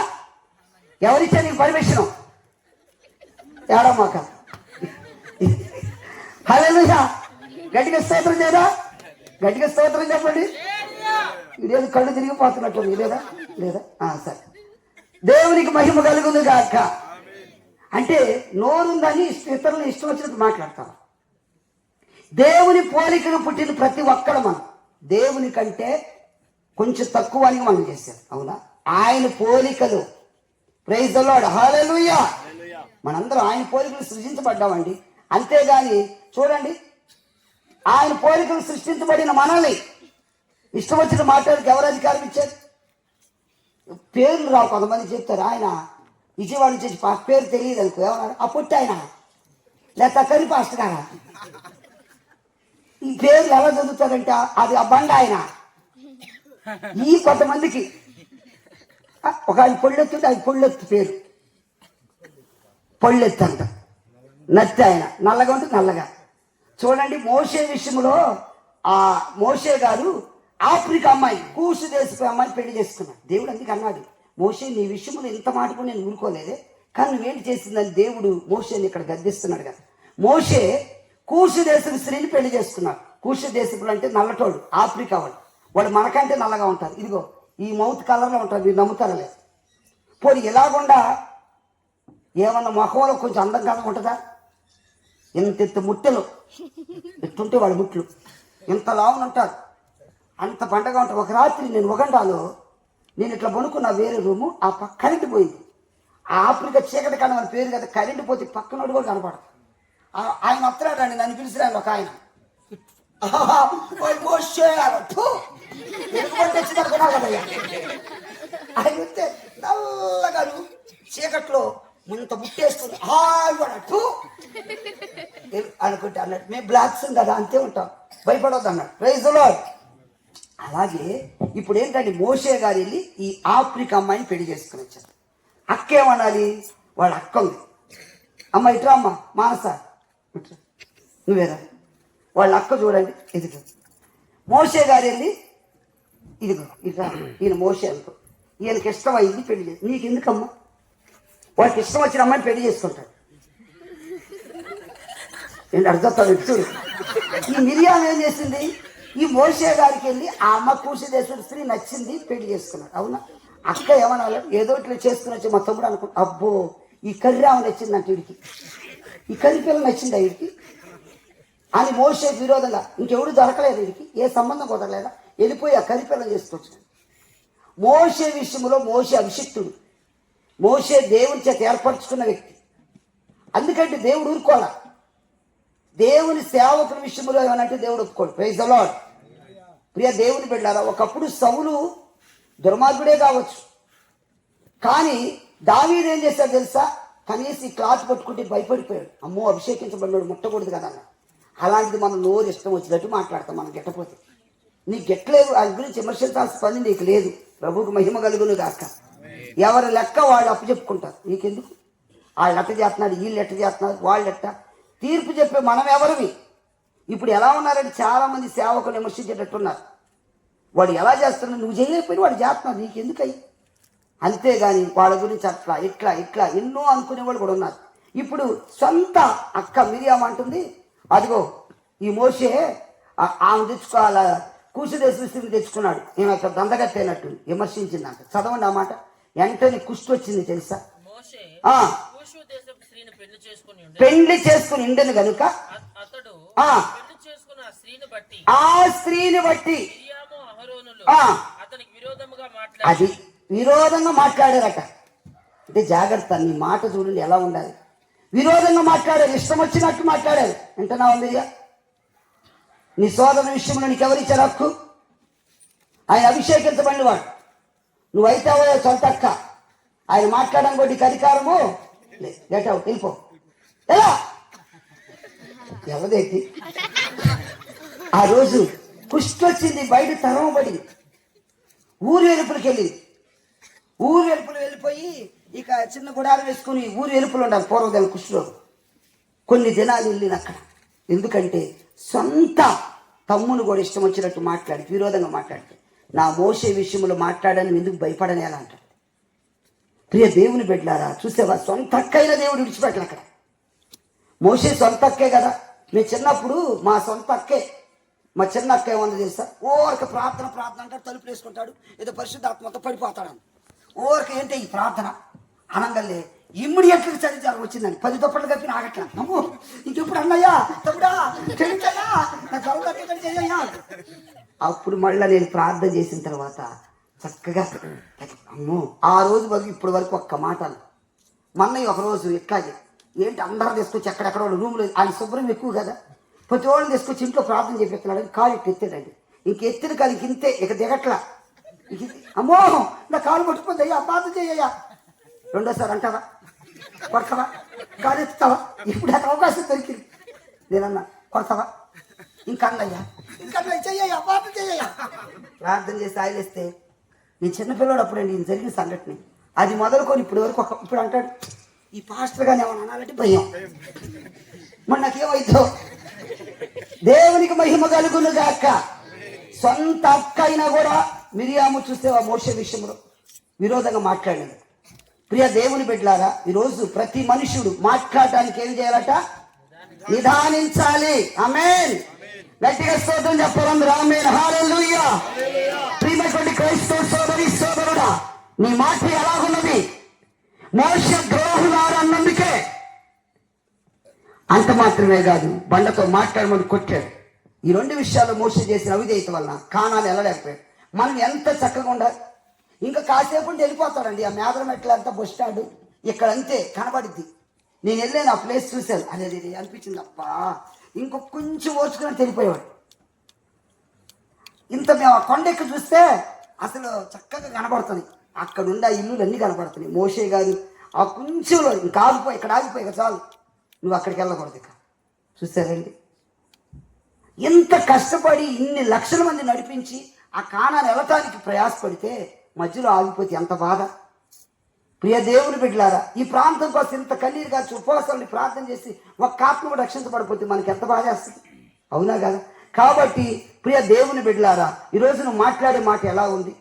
S1: ఎవరిచ్చా నీకు పర్మిషను? ఏడమ్మాక హల్లెలూయా. గట్టిగా స్తోత్రం చేయరా? గట్టిగా స్తోత్రం చెప్పండి. ఇదేదో కళ్ళు తిరిగిపోతున్నట్టు లేదా? లేదా? సరే, దేవునికి మహిమ కలుగుతుంది కాక. అంటే నోరుందని ఇతరులను ఇష్టం వచ్చినట్టు మాట్లాడతాం. దేవుని పోలికను పుట్టిన ప్రతి ఒక్కడు మనం దేవుని కంటే కొంచెం తక్కువ అని మనం చేశారు, అవునా? ఆయన పోలికలు, ప్రైజ్ ది లార్డ్, హల్లెలూయా. మనందరం ఆయన పోలికలు సృజించబడ్డామండి. అంతేగాని చూడండి, ఆయన పోలికలు సృష్టించబడిన మనల్ని ఇష్టం వచ్చిన మాట్లాడికి ఎవరు అధికారం ఇచ్చారు? పేర్లు రావు. కొంతమంది చెప్తారు ఆయన విజయవాడ నుంచి పేరు తెలియదు అనుకో, ఏమన్నారు? ఆ పుట్టి ఆయన లేక కరి పాస్టర్ గారా? ఈ పేర్లు ఎలా చదువుతారంటే అది ఆ బండ ఆయన. ఈ కొంతమందికి ఒక ఆయన పొళ్ళెత్తుంటే ఆయన పొళ్ళెత్తు పేరు పొళ్ళెత్తు అంట. నత్తి ఆయన నల్లగా ఉంటుంది, నల్లగా. చూడండి, మోషే విషయంలో ఆ మోషే గారు ఆఫ్రికా అమ్మాయి, కూసు దేశపు అమ్మాయిని పెళ్లి చేసుకున్నాడు. దేవుడు అందుకు అన్నాడు, మోషే నీ విషయంలో ఇంత మాట కూడా నేను ఊరుకోలేదే, కానీ నువ్వేంటి చేసిందని దేవుడు మోషేని ఇక్కడ గద్దిస్తున్నాడు కదా. మోషే కూసు దేశపు స్త్రీని పెళ్లి చేసుకున్నాడు. కూసు దేశపులు అంటే నల్లటోడు, ఆఫ్రికా వాడు మనకంటే నల్లగా ఉంటారు. ఇదిగో ఈ మౌత్ కలర్లో ఉంటారు, మీరు నమ్ముతారా లేదు? పోనీ ఇలాగుండా ఏమన్నా మొహంలో కొంచెం అందం కదా ఉంటుందా? ఇంత ముట్టెలు ఎట్టుంటే వాళ్ళ ముట్లు ఇంత లావున ఉంటారు, అంత పండగ ఉంటారు. ఒక రాత్రి నేను ఉగండాలో నేను ఇట్లా పనుకున్న వేరే రూము, ఆ పక్క కరెంటు పోయింది. ఆ ఆఫ్రికా చీకటి కన్నా మన పేరు కదా, కరెంటు పోతే పక్కనోడు కూడా కనపడదు. ఆయన వస్తున్నాడండి, నన్ను పిలిచిరాడు ఒక ఆయన. ఆయన వస్తే నల్లగా చీకట్లో ఇంత ముట్టేస్తుంది అనుకుంటే అన్నాడు, మేము బ్లాక్స్ కదా అంతే ఉంటాం, భయపడవద్దు అన్నాడు. Praise the lord. అలాగే ఇప్పుడు ఏంటంటే మోషే గారు వెళ్ళి ఈ ఆఫ్రికా అమ్మాయిని పెళ్లి చేసుకుని వచ్చారు. అక్క ఏమనాలి? వాళ్ళ అక్క ఉంది. అమ్మ ఇట్రా, అమ్మ మానస ఇట్రా, నువ్వేరా. వాళ్ళ అక్క చూడండి, ఇదిగో మోషే గారు వెళ్ళి ఇదిగో ఇట్లా, ఈయన మోషే అనుకో, ఈయనకి ఇష్టమైంది పెళ్లి చేసి, నీకు ఎందుకమ్మా? వాడికి ఇష్టం వచ్చిన అమ్మాయిని పెళ్లి చేసుకుంటాడు. నేను అర్థం చూడు. ఈ మిరియాం ఏం చేసింది? ఈ మోషే గారికి వెళ్ళి ఆ అమ్మ కూసి దేశం స్త్రీ నచ్చింది, పెళ్లి చేసుకున్నాడు, అవునా? అక్క ఏమన్నా ఏదో ఇట్లా చేసుకుని వచ్చి మా తమ్ముడు అనుకో, అబ్బో ఈ కర్రీ ఆమె నచ్చిందంట, వీడికి ఈ కర్రీ పిల్ల నచ్చిందా వీడికి అని మోషే విరోధంగా ఇంకెవడు దొరకలేదు, వీడికి ఏ సంబంధం కుదరలేదా, వెళ్ళిపోయి ఆ కర్రీ పిల్లని చేసుకోవచ్చు. మోషే విషయంలో మోషే అభిషిక్తుడు, మోషే దేవుని చేత ఏర్పరచుకున్న వ్యక్తి. అందుకంటే దేవుడు ఊరుకోవాలా. దేవుని సేవకుల విషయంలో ఏమనంటే దేవుడు ఒప్పుకోడు. Praise the lord. ప్రియ దేవుని బిడ్డలారా, ఒకప్పుడు సౌలు దుర్మార్గుడే కావచ్చు, కానీ దావీదు ఏం చేశాడు తెలుసా? కనీసం ఈ క్లాత్ పట్టుకుంటే భయపడిపోయాడు. అమ్మో అభిషేకించబడినాడు, ముట్టకూడదు కదా అన్న. అలాంటిది మనం నోరు ఇష్టం వచ్చినట్టు మాట్లాడతాం. మనం గెట్టపోతే నీకు గెట్టలేదు, ఆయన గురించి విమర్శించాల్సిన పని నీకు లేదు. ప్రభువుకు మహిమ కలుగును గాక. ఎవరి లెక్క వాళ్ళు అప్పచెప్పుకుంటారు. నీకెందుకు? వాళ్ళు ఎట్ట చేస్తున్నారు, వీళ్ళు ఎట్ట చేస్తున్నారు, వాళ్ళు ఎట్ట తీర్పు చెప్పే మనం ఎవరివి? ఇప్పుడు ఎలా ఉన్నారంటే చాలా మంది సేవకులు విమర్శించేటట్టున్నారు. వాడు ఎలా చేస్తున్నాడు, నువ్వు చేయలేకపోయి వాడు చేస్తున్నాడు, నీకెందుకయ్యి? అంతేగాని వాళ్ళ గురించి అట్లా ఇట్లా ఇట్లా ఎన్నో అనుకునే వాళ్ళు కూడా ఉన్నారు. ఇప్పుడు సొంత అక్క మిరియాం అంటుంది, అదిగో ఈ మోషే ఆమె తెచ్చుకోవాల కూసు దేశం తెచ్చుకున్నాడు, నేను అక్కడ దందగట్టేనట్టు విమర్శించిందంట. చదవండి ఆ మాట. వెంటనే కుష్టి వచ్చింది తెలుసా? పెళ్లి చేసుకుని ఉండేది కనుక ఆ స్త్రీని బట్టి అది విరోధంగా మాట్లాడారట. అంటే జాగ్రత్త, నీ మాట చూడండి ఎలా ఉండాలి.
S2: విరోధంగా మాట్లాడారు, ఇష్టం వచ్చినట్టు మాట్లాడారు. వింటున్నా ఉందిగా? నీ సోదరుని విషయంలో నీకు ఎవరిచ్చారు హక్కు? ఆయన అభిషేకించబడిన వాడు, నువ్వైతే సొంత అక్క. ఆయన మాట్లాడడానికి కూడా నీకు అధికారము గెట్ అవుట్, వెళ్ళిపో. ఎలా ఎవదేంటి? ఆ రోజు కుష్టి వచ్చింది, బయట తరమబడింది, ఊరు వెలుపులకి వెళ్ళింది. ఊరు వెలుపులు వెళ్ళిపోయి ఇక చిన్న గుడారం వేసుకుని ఊరు వెలుపులు ఉండాలి పూర్వదేవ కుష్టిలో. కొన్ని దినాలు వెళ్ళింది అక్కడ. ఎందుకంటే సొంత తమ్మును కూడా ఇష్టం వచ్చినట్టు మాట్లాడి విరోధంగా మాట్లాడితే, నా మోసే విషయంలో మాట్లాడని ఎందుకు భయపడని ఎలా అంటాడు. ప్రియ దేవుని బిడ్డలారా, చూసేవా, సొంత అక్కైన దేవుడు విడిచిపెట్టలే అక్కడ. మోసే సొంత అక్కే కదా. మేము చిన్నప్పుడు మా సొంత అక్కే, మా చిన్న అక్క ఏమన్నా తెలుసా, ఓరక ప్రార్థన అంటాడు, తలుపులు వేసుకుంటాడు, ఏదో పరిశుద్ధాత్మతో పడిపోతాడు. ఓరక ఏంటి ఈ ప్రార్థన అనంగల్లే ఇమ్మీడియట్గా చదివించాలి వచ్చిందని 10 తప్పట్లు కప్పిన ఆగట్లా. అమ్మో ఇంకెప్పుడు అన్నయ్యా తమ్ముడా చెయ్యా నా చదువు చెయ్యా. అప్పుడు మళ్ళీ నేను ప్రార్థన చేసిన తర్వాత చక్కగా అమ్మో ఆ రోజు వరకు ఇప్పటి వరకు ఒక్క మాట. మొన్న ఒకరోజు ఇట్లాగే ఏంటి అందరూ తీసుకొచ్చి ఎక్కడెక్కడ రూమ్లో, ఆయన శుభ్రం ఎక్కువ కదా, ప్రతి వాళ్ళని తీసుకొచ్చి ఇంట్లో ప్రార్థన చేపిస్తున్నాడు. కాలు ఇట్టు ఎత్తాడండి, ఇంకెత్తిన కాలు ఇంతే, ఇక దిగట్లా. అమ్మో నా కాలు పట్టుకుంది, అయ్యా ప్రార్థన చేయయ్యా. రెండోసారి అంటావా, కొడతావా, కాలు ఎత్తుతావా? ఇప్పుడు నాకు అవకాశం దొరికింది. నేనన్నా కొడతావా, ఇంకన్నయ్యా చెయ్యయ్యా ప్రార్థన చెయ్యయ్యా. ప్రార్థన చేసి ఆయిలేస్తే నేను చిన్నపిల్లడు అప్పుడండి నేను జరిగిన సంఘటన. అది మొదలుకొని ఇప్పటి వరకు ఇప్పుడు అంటాడు ఈ పాస్టర్ గాని ఏమన్నా అనాలంటే భయం. మరి నాకేమైందో. దేవునికి మహిమ కలుగును గాక. సొంత అక్క అయినా కూడా మిరియాము చూస్తే ఆ మోషే విషయంలో విరోధంగా మాట్లాడింది. ప్రియ దేవుని బిడ్డలారా, ఈరోజు ప్రతి మనుషుడు మాట్లాడటానికి ఏం చేయాలట? నిదానించాలి. ఆమేన్. గట్టిగా స్తోత్రం చెప్పాలి. ఆమేన్, హల్లెలూయా. ప్రియమైనటువంటి క్రైస్తవ సోదరి సోదరుడా, నీ మాట ఎలాగున్నది? మోషే ద్రోహులారు అన్నందుకే అంత మాత్రమే కాదు, బండతో మాట్లాడమని కొట్టాడు. ఈ 2 విషయాలు మోషే చేసిన అవిధేయత వలన కానాను వెళ్ళలేకపోయాడు. మనం ఎంత చక్కగా ఉండాలి. ఇంకా కాసేపు వెళ్ళిపోతాడండి. ఆ మేదల మెట్ల అంతా బస్ స్టాండ్ ఇక్కడ అంతే కనబడిద్ది. నేను వెళ్ళాను, ఆ ప్లేస్ చూశాను, అదే అనిపించింది, అబ్బా ఇంకొక కొంచెం ఓర్చుకుని వెళ్ళిపోయేవాడు. ఇంత మేము ఆ కొండెక్కి చూస్తే అసలు చక్కగా కనబడుతుంది. అక్కడ ఉండే ఆ ఇల్లులు అన్నీ కనబడుతున్నాయి. మోషే గారు ఆ కొంచెంలో ఇంకా ఆగిపోయి, ఇక్కడ ఆగిపోయి ఇక చాలు, నువ్వు అక్కడికి వెళ్ళకూడదు. ఇక చూసారండి, ఎంత కష్టపడి ఇన్ని లక్షల మంది నడిపించి ఆ కానాను వెళ్ళటానికి ప్రయాసపడితే మధ్యలో ఆగిపోతే ఎంత బాధ. ప్రియ దేవుని బిడ్డలారా, ఈ ప్రాంతం కోసం ఇంత కన్నీరు కాచి ఉపవాసాన్ని ప్రార్థన చేసి ఒక్క ఆత్మ రక్షించబడిపోతే మనకి ఎంత బాధ వేస్తుంది, అవునా కదా? కాబట్టి ప్రియ దేవుని బిడ్డలారా, ఈరోజు నువ్వు మాట్లాడే మాట ఎలా ఉంది?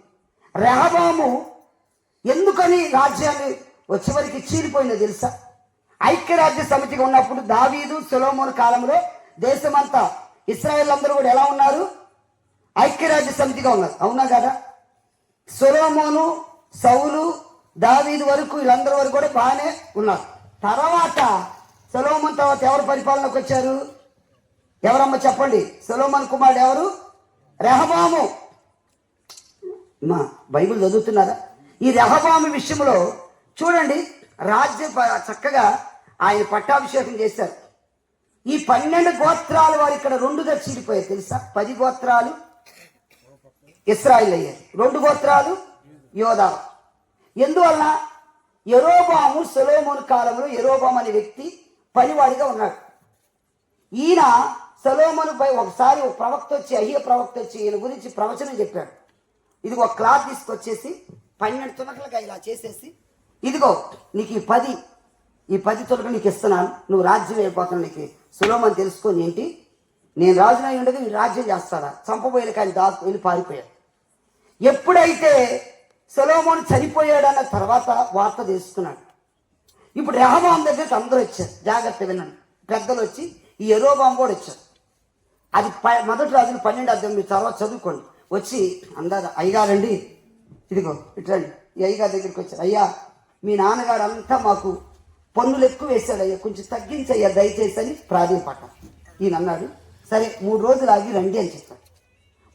S2: రెహబాము ఎందుకని రాజ్యాన్ని చివరికి చీలిపోయిందో తెలుసా? ఐక్యరాజ్య సమితిగా ఉన్నప్పుడు దావీదు సొలొమోను కాలంలో దేశమంతా ఇశ్రాయేల్ అందరూ కూడా ఎలా ఉన్నారు? ఐక్యరాజ్య సమితిగా ఉన్నారు, అవునా కదా? సొలొమోను, సౌలు, దావీదు వరకు వీళ్ళందరి వరకు కూడా బాగానే ఉన్నారు. తర్వాత సొలొమోను తర్వాత ఎవరు పరిపాలనకు వచ్చారు? ఎవరమ్మ చెప్పండి? సొలొమోను కుమారుడు ఎవరు? రెహబాము. మా బైబిల్ చదువుతున్నారా? ఈ రెహబాము విషయంలో చూడండి, రాజ్యం చక్కగా ఆయన పట్టాభిషేకం చేశారు. ఈ 12 గోత్రాలు వారు ఇక్కడ 2గా చీలిపోయారు తెలుసా? 10 గోత్రాలు ఇశ్రాయేలు అయ్యారు, 2 గోత్రాలు యోధా. ఎందువల్ల? యెరోబాము సొలొమోను కాలంలో యెరోబాము అనే వ్యక్తి పనివాడిగా ఉన్నాడు. ఈయన సొలొమోనుపై ఒకసారి ఒక ప్రవక్త వచ్చి, అహియ ప్రవక్త వచ్చి ఈయన గురించి ప్రవచనం చెప్పాడు. ఇది ఒక క్లాత్ తీసుకొచ్చేసి 12 తునకలుగా ఇలా చేసేసి, ఇదిగో నీకు ఈ 10 తునకలు నీకు ఇస్తున్నాను, నువ్వు రాజ్యం అయిపోతాను, నీకు సొలొమోను తెలుసుకొని ఏంటి నేను రాజునై ఉండగా నీ రాజ్యం చేస్తాడా? చంపబోయిన కానీ దాకు వెళ్ళి పారిపోయాడు. ఎప్పుడైతే సొలొమోను చనిపోయాడన్న తర్వాత వార్త తెలుసుకున్నాడు. ఇప్పుడు రెహబాము దగ్గరికి అందరూ వచ్చారు, జాగ్రత్త వినండి, పెద్దలు వచ్చి ఈ యెరోబాము కూడా వచ్చారు. అది మొదటి రాజులు 12వ అధ్యాయం మీరు తర్వాత చదువుకోండి. వచ్చి అందరు అయ్యగారండి, ఇదిగో ఇట్రండి. ఈ అయ్యగారి దగ్గరికి వచ్చారు. అయ్యా మీ నాన్నగారు అంతా మాకు పన్నులు ఎక్కువ వేశాడు అయ్యా, కొంచెం తగ్గించయ్యా దయచేసి అని ప్రాధేయపడ్డారు. ఈయన అన్నాడు, సరే 3 రోజులు ఆగి రండి అని చెప్పాడు.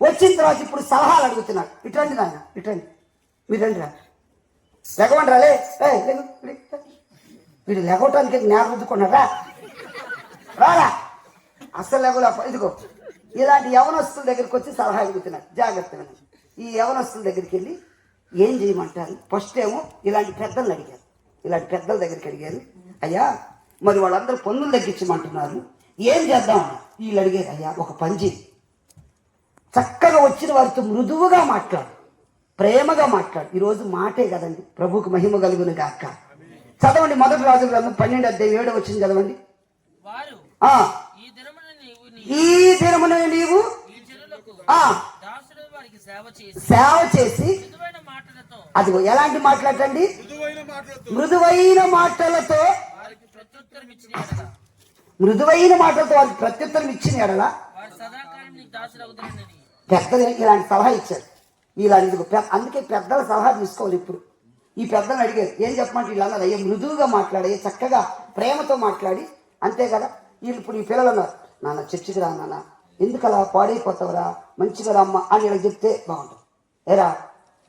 S2: వచ్చిన తర్వాత ఇప్పుడు సలహాలు అడుగుతున్నాడు. ఇట్రండి నాన్న, ఇట్రండి, మీరు రండి రా, ఎగవండి రాలే,
S1: వీడు లెగవటానికి నేల రుద్దుకున్నారా రారా అస్సలు లెగల. ఇదిగో ఇలాంటి యవనస్తుల దగ్గరికి వచ్చి సలహా అడుగుతున్నాడు. జాగ్రత్తగా ఈ యవనస్తుల దగ్గరికి వెళ్ళి ఏం చేయమంటారు? ఫస్ట్ ఏమో ఇలాంటి పెద్దలను అడిగారు. ఇలాంటి పెద్దల దగ్గరికి అడిగారు, అయ్యా మరి వాళ్ళందరూ పన్నులు తగ్గించమంటున్నారు, ఏం చేద్దాం? వీళ్ళు అడిగారు, అయ్యా ఒక పని చేయి, చక్కగా వచ్చిన వారితో మృదువుగా మాట్లాడు, ప్రేమగా మాట్లాడు. ఈరోజు మాటే కదండి ప్రభువుకు మహిమ కలుగును గాక. చదవండి మొదటి రాజుల గ్రంథం 12:7 చదవండి.
S3: వారు
S1: ఈ దినమున నీవు సేవ చేసి అదిగో ఎలాంటి మాట్లాడండి? మృదువైన మాటలతో వారికి ప్రత్యుత్తరం ఇచ్చిన ఎడల పెద్దలు ఇలాంటి సలహా ఇచ్చారు. ఇలాంటి అందుకే పెద్దల సలహా తీసుకోవాలి. ఇప్పుడు ఈ పెద్దలు అడిగారు, ఏం చెప్పమంటే వీళ్ళు అన్నారు, అయ్యా మృదువుగా మాట్లాడే, చక్కగా ప్రేమతో మాట్లాడి, అంతే కదా. వీళ్ళు ఇప్పుడు ఈ పిల్లలు అన్నారు, నాన్న చర్చికి రా నాన్న, ఎందుకు అలా పాడైపోతావురా, మంచిగా రమ్మ అని ఇలా చెప్తే బాగుంటుంది. ఏరా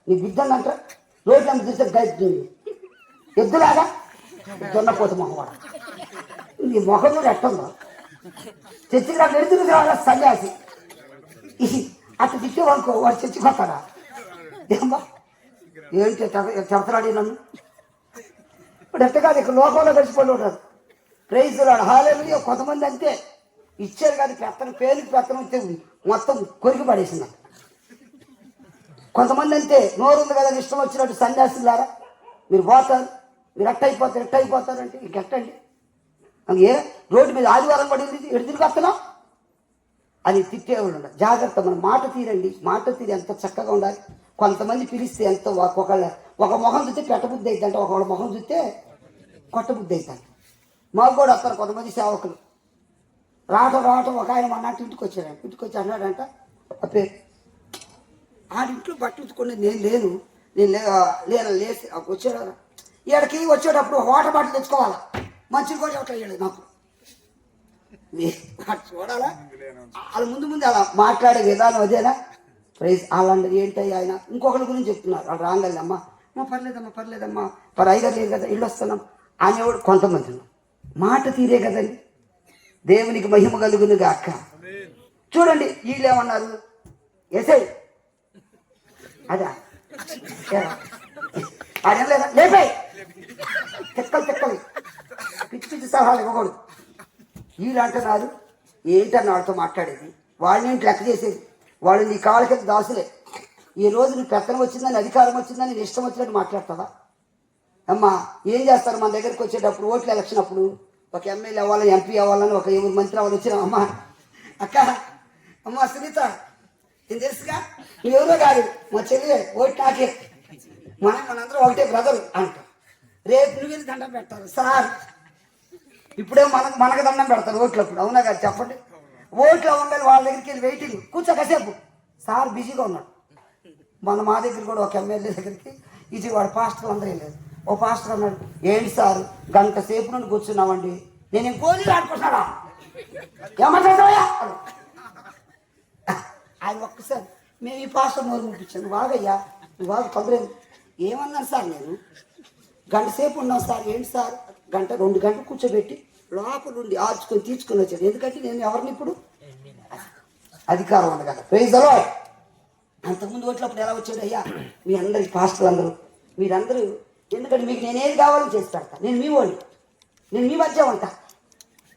S1: నీ బిడ్డలంట రోడ్లు అంత చూస్తే ఎద్దులాగా దున్నపోతు మొహవాడ, నీ మొహం కూడా ఎట్టుందో, చర్చికి రా ఎడుతురు కావాలా సన్యాసి అట్లా తిట్టేవనుకో వాడు చర్చికి వస్తాడా? ఏమ్మా ఏంటి చెడతలాడి నన్ను ఇప్పుడు ఎట్ట కాదు, ఇక్కడ లోకంలో కలిసిపోయి ఉంటారు. ప్రైజ్ లార్డ్ హల్లెలూయా. కొంతమంది అంతే ఇచ్చారు కానీ పెత్తనం పేరుకి పెత్తనం ఇస్తే మొత్తం కొరికి పడేసింది. కొంతమంది అంతే నోరు ఉంది కదా ఇష్టం వచ్చినట్టు సన్యాసులారా మీరు పోతారు, మీరు ఎట్టయిపోతారు అంటే ఇంకెట్టండి. ఏ రోడ్డు మీద ఆదివారం పడింది ఎడుదిరికి వస్తున్నాం అని తిట్టేవాళ్ళు ఉండదు. జాగ్రత్త, మన మాట తీరండి. మాట తీరు ఎంత చక్కగా ఉండాలి. కొంతమంది పిలిస్తే ఎంతో ఒక మొహం చూస్తే పెట్టబుద్ధి అవుతుందంటే, ఒకళ్ళ మొహం చూస్తే కొట్టబుద్ధి అవుతుంది. మాకు కూడా వస్తారు కొంతమంది సేవకులు. రావటం ఒక ఆయన అన్నట్టు ఇంటికి వచ్చి అన్నాడంట, అప్పే ఆడింట్లో బట్టలు ఉతుకుని నేను లేచి వచ్చాడు. ఈడకి వచ్చేటప్పుడు వాటర్ బాటిల్ తెచ్చుకోవాలా, మంచిగా కూడా ఒకటి అయ్యాడు నాకు. చూడాలా వాళ్ళ ముందు అలా మాట్లాడే విధానం అదేనా? ప్రైజ్ వాళ్ళందరూ ఏంటయ్యి ఆయన ఇంకొకరి గురించి చెప్తున్నారు. వాళ్ళు రాంగల్లి అమ్మా పర్లేదమ్మా మరి ఐదారు లేదు కదా ఇల్లు వస్తున్నాం అనేవాడు కొంతమంది. మాట తీరే కదండి. దేవునికి మహిమ కలుగును గాక. చూడండి వీళ్ళు ఏమన్నారు, ఎసై అదా ఆయన లేదా లేపాయి తెక్కలు పిచ్చి సలహాలు ఇవ్వకూడదు. వీళ్ళు అంటున్నారు ఏంటని వాళ్ళతో మాట్లాడేది, వాళ్ళని లెక్క చేసేది. వాళ్ళు నీ కాళ్ళకి దాసులే. ఈ రోజు నీ పెత్తనం వచ్చిందని, అధికారం వచ్చిందని నీ ఇష్టం వచ్చినట్టు మాట్లాడతావా? అమ్మా ఏం చేస్తారు మన దగ్గరికి వచ్చేటప్పుడు ఓట్ల ఎలక్షన్ అప్పుడు ఒక ఎమ్మెల్యే అవ్వాలని, ఎంపీ అవ్వాలని, ఒక ఎవరు మంత్రి అవ్వాలని వచ్చినా, అమ్మ సునీత నేను తెలుసుగా ఎవరో కాదు మా చెల్లి ఓటు నాకే, మనందరం ఒకటే బ్రదర్ అంట. రేపు నువ్వు వెళ్ళి దండం పెడతారు సార్. ఇప్పుడే మనకు దండం పెడతారు ఓట్లప్పుడు. అవునా కాదు చెప్పండి? ఓట్లు అవ్వగానే వాళ్ళ దగ్గరికి వెళ్ళి వెయిటింగ్ కూర్చో కాసేపు, సార్ బిజీగా ఉన్నాడు. మా దగ్గర కూడా ఒక ఎమ్మెల్యే దగ్గరికి ఇది వాడు పాస్టర్లు అందరూ వెళ్ళలేదు. ఓ పాస్టర్ అన్నాడు, ఏంటి సార్ గంట సేపు నుండి కూర్చున్నామండి, నేను గోళీలు ఆడుకుంటున్నాడా ఏమంటాడోయా ఆయన ఒక్కసారి మేము ఈ పాస్టర్ నోరు ముట్టించాను, వాగయ్యా నువ్వు వాగు తొందరలేదు. ఏమన్నాను సార్ నేను గంట సేపు ఉన్నాం సార్. ఏంటి సార్ 2 గంటలు కూర్చోబెట్టి లోపల నుండి ఆర్చుకొని తీర్చుకొని వచ్చాడు. ఎందుకంటే నేను ఎవరిని ఇప్పుడు అధికారం ఉంది కదా. Praise the lord. అంతకుముందు ఓట్లప్పుడు ఎలా వచ్చాడు? అయ్యా మీ అందరికి పాస్టర్లు అందరూ మీరందరూ, ఎందుకంటే మీకు నేను ఏది కావాలని చేసి పెడతా, నేను మీ వాడిని, నేను మీ మధ్య ఉంటా.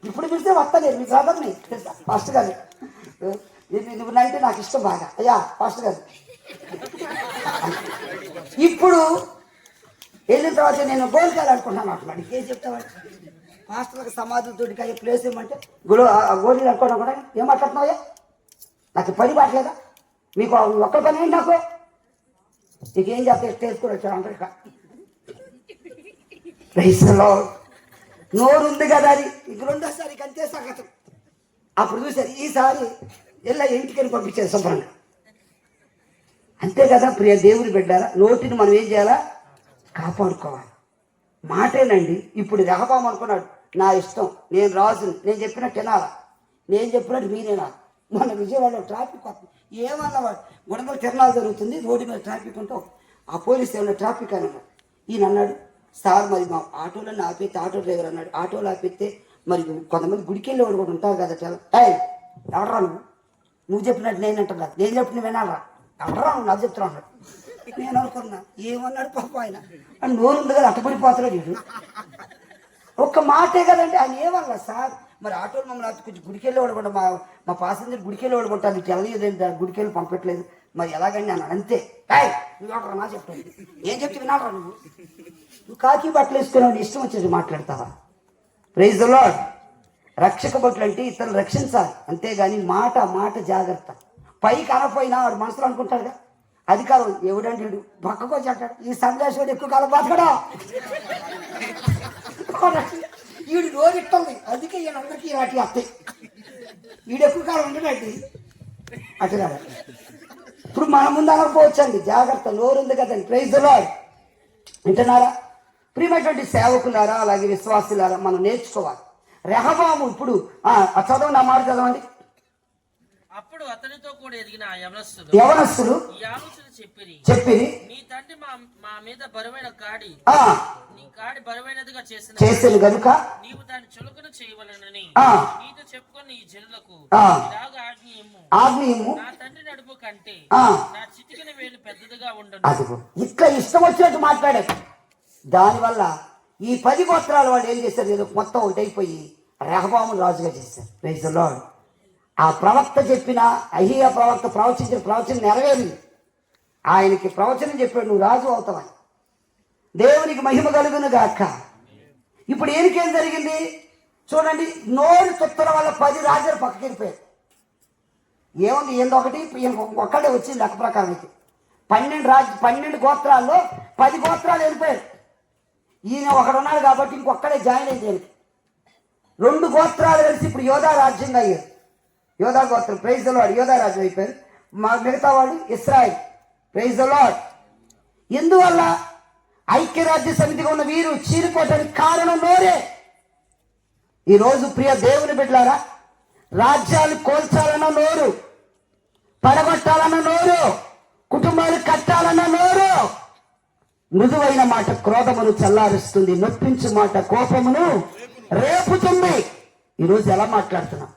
S1: ఇప్పుడు పిలిస్తే వస్తా, నేను మీ బ్రదర్ని పాస్టర్ గారు, నువ్వు అంటే నాకు ఇష్టం బాగా. అయ్యా పాస్టర్ గారు ఇప్పుడు వెళ్ళిన తర్వాత నేను గోల్కాయలు అనుకుంటున్నాను అంటున్నాడు. ఇంకేం చెప్తావాడు? పాస్టర్లకు సమాధులతోటి అయ్యే ప్లేస్ ఏమంటే గోళీలు అనుకోవడం కూడా ఏం మాట్లాడుతున్నావయ్యా? నాకు పని పట్టలేదా? మీకు ఒక్క పని ఏంటి? నాకు నీకేం చేస్తా చేసుకుని వచ్చాడు అందరిక. రైస్లో నోరు ఉంది కదా అది. ఇక రెండోసారి అంతే సంగతం. అప్పుడు చూసారు ఈసారి ఎలా ఇంటికని పంపించారు శుభ్రంగా. అంతే కదా ప్రియ దేవుని బిడ్డారా, నోటిని మనం ఏం చేయాలా? కాపాడుకోవాలి. మాటేనండి. ఇప్పుడు రెహబాం అనుకున్నాడు, నా ఇష్టం, నేను రాజుని, నేను చెప్పినట్టు వినాలా, నేను చెప్పినట్టు మీరేనా. మొన్న విజయవాడలో ట్రాఫిక్ వస్తుంది, ఏమన్నవాడు గుణదల తిరణాలు జరుగుతుంది, రోడ్డు మీద ట్రాఫిక్ ఉంటే ఆ పోలీసు ఏమన్నా ట్రాఫిక్ అని అన్నాడు. ఈయన అన్నాడు, సార్ మరి మా ఆటోలో ఆపితే ఆటో డ్రైవర్ అన్నాడు. ఆటోలో ఆపితే మరి కొంతమంది గుడికి వెళ్ళేవాడు కూడా ఉంటారు కదా. ఎవడరా నువ్వు చెప్పినట్టు నేను అంటున్నా, నేను చెప్పిన వినాలరా, ఎవడరా నువ్వు నాకు చెప్తున్నా అన్నాడు. నేను అనుకున్నా ఏమన్నాడు పాప ఆయన అని. నోరు ఉంది కదా అట్టపడిపోతున్నాడు వీడు. ఒక్క మాటే కదండి ఆయన. ఏమన్నా సార్ మరి ఆటోలు మమ్మల్ని కొంచెం గుడికి వెళ్ళేవాడు కూడా మా పాసెంజర్ గుడికి వెళ్ళేవాడు కూడా నీకు వెళ్ళలేదండి, గుడికి వెళ్ళి పంపట్లేదు మరి ఎలాగండి అన్నాడు. అంతే. నువ్వు ఎవడరా నా చెప్పండి, ఏం చెప్తే వినాలరా నువ్వు కాకి బట్టలు వేసుకున్నావు ఇష్టం వచ్చేసి మాట్లాడతావా? Praise the lord. రక్షక బట్టలు అంటే ఇతరులు రక్షించాలి, అంతేగాని మాట జాగ్రత్త. పైకి అనపోయినా వాడు మనసులో అనుకుంటాడుగా అధికారం ఎవడంటే వీడు పక్కకు వచ్చి అంటాడు ఈ సందేశం ఎక్కువ కాలం బతకడా వీడు నోరిట్టుంది, అందుకే ఈయన అందరికీ వాటి వస్తాయి. వీడు ఎక్కువ కాలం ఉండడండి అటు కదా. ఇప్పుడు మన ముందు అనకపోవచ్చండి, జాగ్రత్త. నోరు ఉంది కదండి. Praise the lord. వింటున్నారా ప్రియమైనటువంటి సేవకులారా, అలాగే విశ్వాసులారా, మనం నేర్చుకోవాలి. రెహబాము ఇప్పుడు చదవండి, ఆ మాట చదవండి.
S3: అప్పుడు అతనితో కూడా ఎదిగిన యవనస్తులు ఈ ఆలోచన చెప్పిరి, నీ తండ్రి మా మీద బరువైన కాడి నీ కాడి బరువైనదిగా చేసిన
S1: గనుక
S3: నీవు దాన్ని చులకన చేయవలనని నీతో చెప్పుకొని ఈ జనులకు ఇలాగా ఆజ్ఞయము, నా తండ్రి నడుపు కంటే నా చిటికిన వేలు పెద్దదిగా ఉండదు.
S1: ఇట్లా ఇష్టం వచ్చినట్టు మాట్లాడారు. దానివల్ల ఈ 10 గోత్రాల వాళ్ళు ఏం చేశారు, ఏదో మొత్తం ఒకటైపోయి రెహబామును రాజుగా చేశారు. Praise the lord. ఆ ప్రవక్త చెప్పిన అహియా ప్రవక్త ప్రవచించిన ప్రవచనం నెరవేరింది. ఆయనకి ప్రవచనం చెప్పాడు, నువ్వు రాజు అవుతావని. దేవునికి మహిమ కలుగును గాక. ఇప్పుడు ఏం జరిగింది చూడండి. నోరు తుత్తల వల్ల 10 రాజులు పక్కకి వెళ్ళిపోయారు. ఏముంది ఏందొకటి ఒక్కడే వచ్చింది లెక్క ప్రకారం అయితే 12 గోత్రాల్లో 10 గోత్రాలు వెళ్ళిపోయారు. ఈయన ఒకడున్నాడు కాబట్టి ఇంకొక్కడే జాయిన్ అయ్యింది. 2 గోత్రాలు కలిసి ఇప్పుడు యోధా రాజ్యంగా అయ్యారు. యోధా గోత్రం. Praise the lord. యోధా రాజ్యం అయిపోయారు. మిగతా వాడు ఇశ్రాయేల్. Praise the lord. ఎందువల్ల ఐక్యరాజ్య సమితిగా ఉన్న వీరు చీలిపోవడానికి కారణం నోరే. ఈరోజు ప్రియ దేవుని బిడ్డలారా, రాజ్యాలు కోల్చాలన్న నోరు, పడగొట్టాలన్న నోరు, కుటుంబాలు కట్టాలన్న నోరు. మృదువైన మాట క్రోధమును చల్లారుస్తుంది, నొప్పించు మాట కోపమును రేపుతుంది. ఈరోజు ఎలా మాట్లాడుతున్నాం?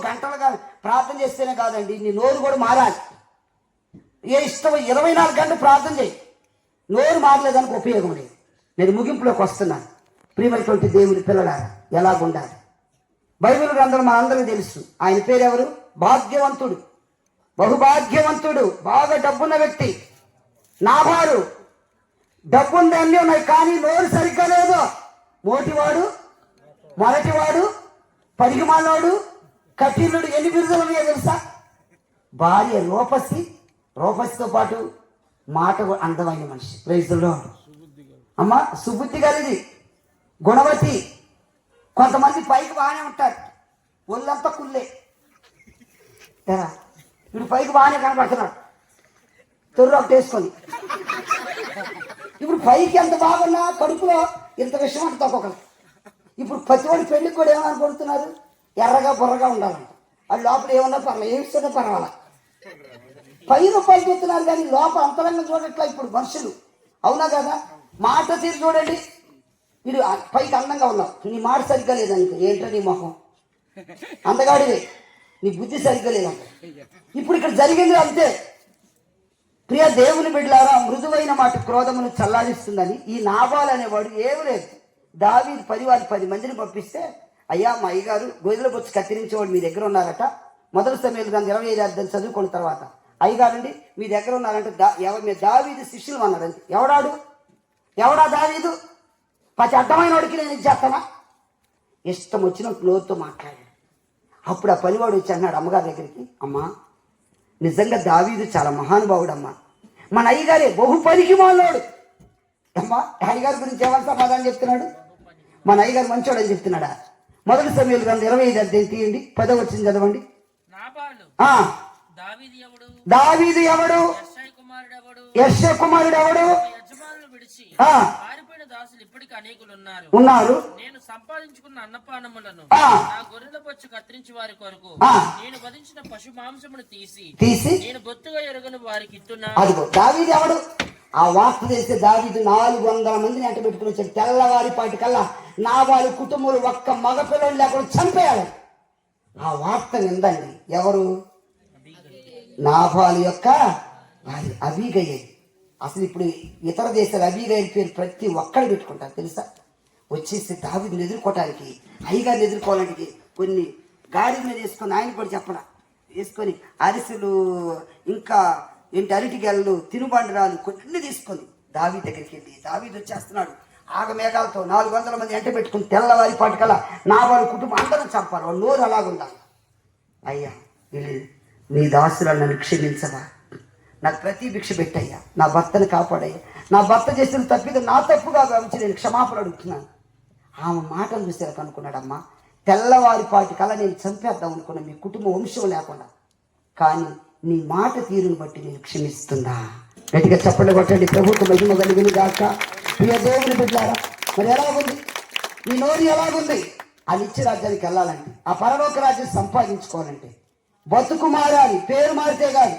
S1: గంటలుగా ప్రార్థన చేస్తేనే కాదండి, నీ నోరు కూడా మారాలి. ఏ ఇష్టం 24 గంటలు ప్రార్థన చేయి, నోరు మారలేదానికి ఉపయోగం లేదు. నేను ముగింపులోకి వస్తున్నాను. ప్రియమైనటువంటి దేవుని పిల్లలారా, ఎలాగుండాలి? బైబిల్ గ్రంథం మనందరికీ తెలుసు. ఆయన పేరు ఎవరు? భాగ్యవంతుడు, బహుభాగ్యవంతుడు, బాగా డబ్బున్న వ్యక్తి. నాబాలు డబ్బుంది, అన్నీ ఉన్నాయి, కానీ నోరు సరిగ్గా లేదు. మోటివాడు, మొరటివాడు, పరిగిమాలోడు, కఠినుడు. ఎన్ని బిరుదులు ఉన్నాయో తెలుసా? భార్య రూపసితో పాటు మాట అందమైన మనిషి. Praise the lord. అమ్మ సుబుద్ధి కలిగి, గుణవతి. కొంతమంది పైకి బాగానే ఉంటారు, ఒళ్ళంతా కుళ్ళే. ఇప్పుడు పైకి బాగానే కనపడుతున్నాడు, తొర్రు ఒకటి వేసుకొని. ఇప్పుడు పైకి ఎంత బాగున్నా కడుపులో ఇంత విషయం అంటే ఒక్కొక్కరు. ఇప్పుడు ప్రతివాడి పెళ్లికి కూడా ఏమని కొడుతున్నారు, ఎర్రగా బుర్రగా ఉండాలంట. అది లోపల ఏమన్నా పర్వాలేదు, ఏ విషయంలో పర్వాలా. 10 రూపాయలు చెప్తున్నారు కానీ లోపల అంతరంగా చూడట్లా ఇప్పుడు మనుషులు. అవునా కదా? మాట తీరు చూడండి. వీడు పైకి అందంగా ఉన్నావు, నీ మాట సరిగ్గా లేదనుకో, ఏంటో నీ మొహం అందగాడివే, నీ బుద్ధి సరిగ్గా లేదంట. ఇప్పుడు ఇక్కడ జరిగింది అంతే. ప్రియ దేవుని బిడ్డలారా, మృదువైన మాట క్రోధమును చల్లారిస్తుందని ఈ నాబాలు అనేవాడు ఏమి లేదు. దావీదు 10 మందిని పంపిస్తే, అయ్యా మా అయ్యగారు గొయ్యలకు వచ్చి కత్తిరించేవాడు మీ దగ్గర ఉన్నారట. మొదటి సమయంలో 25 అర్థం చదువుకున్న తర్వాత, అయ్యగారండి మీ దగ్గర ఉన్నారంటే మీరు దావీదు శిష్యులు అన్నారండి. ఎవడా దావీదు? పచ్చి అడ్డమైన వాడికి నేను ఇచ్చేస్తానా? ఇష్టం వచ్చిన నోరుతో మాట్లాడాడు. అప్పుడు ఆ పనివాడు వచ్చి అన్నాడు అమ్మగారి దగ్గరికి, అమ్మా నిజంగా దావీదు చాలా మహానుభావుడు అమ్మా, మన అయ్యగారే బహుపరికి మాలోడు. అమ్మా అయ్యగారి గురించి ఏమని సమాధానం చెప్తున్నాడు? మన అయ్యగారు మంచోడు అని చెప్తున్నాడా? మొదటి సమయంలో 25 అధ్యాయం తీయండి, 10వ వచనం చదవండి. దావీదు ఎవడు? యెషయా కుమారుడు ఎవడు? ఉన్నారు.
S3: నేను సంపాదించుకున్న అన్నపానములను నా గొర్రెల బొచ్చు కత్తిరించి వారి కొరకు నేను వధించిన పశు మాంసమును తీసి నేను బొత్తుగా ఎరుగని వారికి ఇస్తున్నాను.
S1: అదిగో దావీదు ఎవడు? ఆ వార్త చేస్తే దావీదు 400 మందిని ఎంట పెట్టుకుని వచ్చాడు. తెల్లవారిపాటి కల్లా నాబాలు కుటుంబంలో ఒక్క మగపిల్లలు లేకుండా చంపేయాలి. ఆ వార్త విందండి ఎవరు? నాబాలు యొక్క భార్య అబీగయే. అసలు ఇప్పుడు ఇతర దేశాల అబీగయల పేరు ప్రతి ఒక్కరు పెట్టుకుంటారు తెలుసా. వచ్చేసి దావీదుని ఎదుర్కోవటానికి, అయ్యగారిని ఎదుర్కోవడానికి కొన్ని గాడి మీద వేసుకొని, ఆయన కూడా చెప్పరా వేసుకొని అరిసెలు, ఇంకా ఏంటి అరటిగెళ్ళు, తినుబండరాలు కొన్ని తీసుకొని దావీదు దగ్గరికి వెళ్ళి, దావీదు వచ్చేస్తున్నాడు ఆగమేఘాలతో 400 మంది ఎంట పెట్టుకుని తెల్లవారిపాటి కల్లా నాబాలు కుటుంబం అందరం చంపాలి. వాళ్ళు నోరు అలాగుండాలి. అయ్యా వెళ్ళి నీ దాసులను నన్ను క్షమించవా, నాకు ప్రతి భిక్ష పెట్టయ్యా, నా భర్తను కాపాడయ్యా, నా భర్త చేసిన తప్పిద నా తప్పుగా భావించి నేను క్షమాపణ అడుగుతున్నాను. ఆమె మాటలు చూసాక అనుకున్నాడమ్మా, తెల్లవారిపాటి కల్లా నేను చంపేద్దాం అనుకున్నా మీ కుటుంబ వంశం లేకుండా, కానీ నీ మాట తీరును బట్టి నేను క్షమిస్తున్నా. గట్టిగా చప్పట్లు కొట్టండి. ప్రభుత్వ మహిమ కలిగిన గాక. ప్రియ దేవుని బిడ్డలారా, మరి ఎలాగుంది నీ నోరు? ఎలాగుంది? ఆ నిత్య రాజ్యానికి వెళ్ళాలంటే, ఆ పరలోక రాజ్యం సంపాదించుకోవాలంటే బతుకు మారాలి, పేరు మారితే కాదు.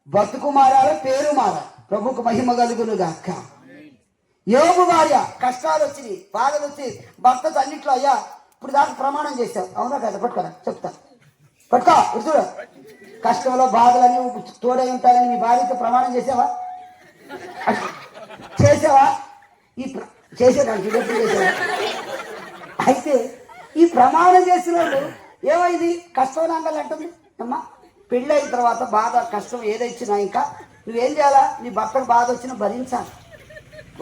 S1: బతుకు మారాలి, పేరు మారాలి. ప్రభుకు మహిమ కలుగును గాక. యోబు భార్య కష్టాలు వచ్చినాయి, బాధలు వచ్చి భర్తతో అన్నిట్లో, అయ్యా ఇప్పుడు దాకా ప్రమాణం చేశావు, అవునా కదా? పట్టుకోరా చెప్తా, పట్టుకో చూడు. కష్టంలో బాధలని తోడై ఉంటాయని మీ భార్యతో ప్రమాణం చేసావా? చేసావా? చేసేదానికి చేసావా? అయితే ఈ ప్రమాణం చేసిన వాళ్ళు ఏమైంది? కష్టం నాంగల్ అంటుంది. అమ్మా పెళ్ళి అయిన తర్వాత బాధ కష్టం ఏదైనా ఇంకా నువ్వేం చేయాలా? నీ భర్తకు బాధ వచ్చినా భరించాలి.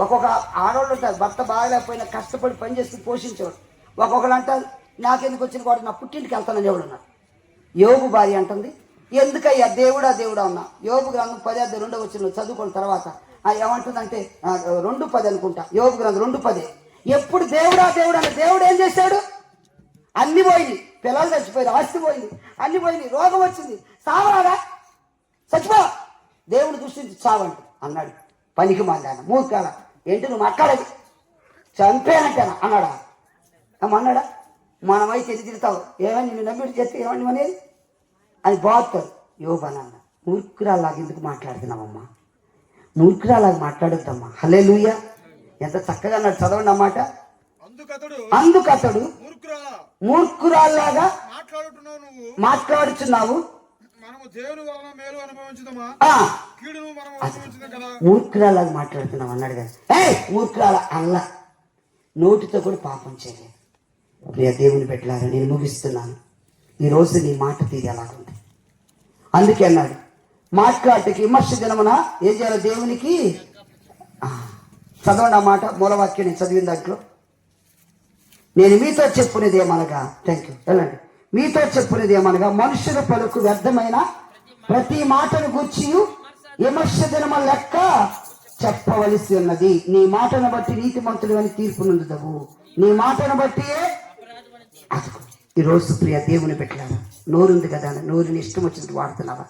S1: ఒక్కొక్క ఆడవాళ్ళు ఉంటారు, భర్త బాగలేకపోయినా కష్టపడి పని చేసి పోషించేవాడు. ఒక్కొక్కరు అంటారు, నాకెందుకు వచ్చిన వాడు నా పుట్టింటికి వెళ్తానని ఎవడు ఉన్నారు. యోబు భార్య అంటుంది, ఎందుకయ్యా దేవుడా దేవుడా ఉన్నా. యోబు గ్రంథం 10:2 చదువుకున్న తర్వాత ఏమంటుందంటే 2:10 అనుకుంటా. యోబు గ్రంథం 2:10. ఎప్పుడు దేవుడా దేవుడా అంటే దేవుడు ఏం చేశాడు? అన్ని పోయింది, పిల్లలు చచ్చిపోయింది, ఆస్తి పోయింది, అన్ని పోయింది, రోగం వచ్చింది, సావరాదా, చచ్చిపో, దేవుడు దృష్టించి చావండి అన్నాడు. పనికి మాండాను మూర్ఖాల, ఏంటి నువ్వు మాట్లాడేది, చంపేనంటాను అన్నాడా? అన్నాడా? మనమైతే ఎది తిడతావు, ఏమని నిన్ను నమ్మిడి చేస్తే ఏమని అనేది అని బాగుతారు. యోబనన్న మూర్ఖురాలాగా ఎందుకు మాట్లాడుతున్నావమ్మా? మూర్ఖురాలాగా మాట్లాడొద్దమ్మా. హల్లెలూయా. ఎంత చక్కగా అన్నాడు, చదవండి అన్నమాట. అందుకతడు మూర్ఖురాల్లాగా మాట్లాడుచున్నావు, మూర్ఖురాలాగా మాట్లాడుతున్నావు అన్నాడు కదా. మూర్ఖురాల అల్లా నోటితో కూడా పాపం చేయలేదు. ప్రియ దేవుని పెట్టారా, నేను ముగిస్తున్నాను. ఈరోజు నీ మాట తీరి ఎలాగుంది? అందుకే అన్నాడు, మాట్లాడటకి విమర్శ దినమున ఏం చేయాలి దేవునికి? చదవండి ఆ మాట, మూలవాక్యం నేను చదివిన దాంట్లో. నేను మీతో చెప్పునేది ఏమనగా, థ్యాంక్ యూ, వెళ్ళండి. మీతో చెప్పునేది ఏమనగా, మనుషుల పలుకు వ్యర్థమైన ప్రతి మాటను గూర్చి విమర్శ దినమ లెక్క చెప్పవలసి ఉన్నది. నీ మాటను బట్టి నీతిమంతుడు అని తీర్పు నుండుదవు, నీ మాటను బట్టి. ఈరోజు ప్రియ దేవుని పెట్టాను, నోరుంది కదా, నోరుని ఇష్టం వచ్చినట్టు వాడుతున్నావా?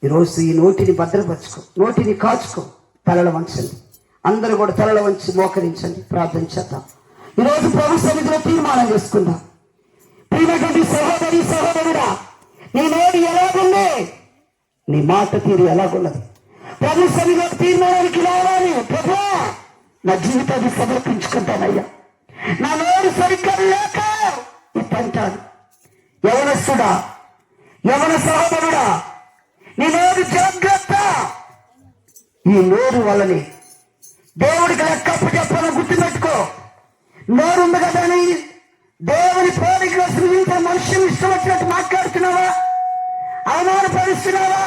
S1: ఈరోజు ఈ నోటిని భద్రపరచుకో, నోటిని కాచుకో. తలల వంచండి, అందరూ కూడా తలల వంచి మోకరించండి, ప్రార్థన చేద్దాం. ఈరోజు ప్రభు సన్నిధిలో తీర్మానం చేసుకుందాం. ప్రియమైనటువంటి సహోదరి సహోదరుడా, నీ నోరు ఎలాగుంది? నీ మాట తీరు ఎలాగున్నది? ప్రభు సన్నిధిలో తీర్మానానికి రావాలి. ప్రభు, నా జీవితాన్ని సమర్పించుకుంటానయ్యా, నా నోరు సరిగ్గా లేక ఇప్పంటాను. యవనస్తుడా, యవన సహోదరుడా, నీ నోరు జాగ్రత్త. ఈ నోరు వల్లని దేవుడికి లెక్కప్పు చెప్పాలని గుర్తుపెట్టుకో. నోరు ఉంది కదా అని దేవుని పోలికలో సృజించిన మనుషులు ఇష్టం వచ్చినట్టు మాట్లాడుతున్నావా? అవమానపరుస్తున్నావా?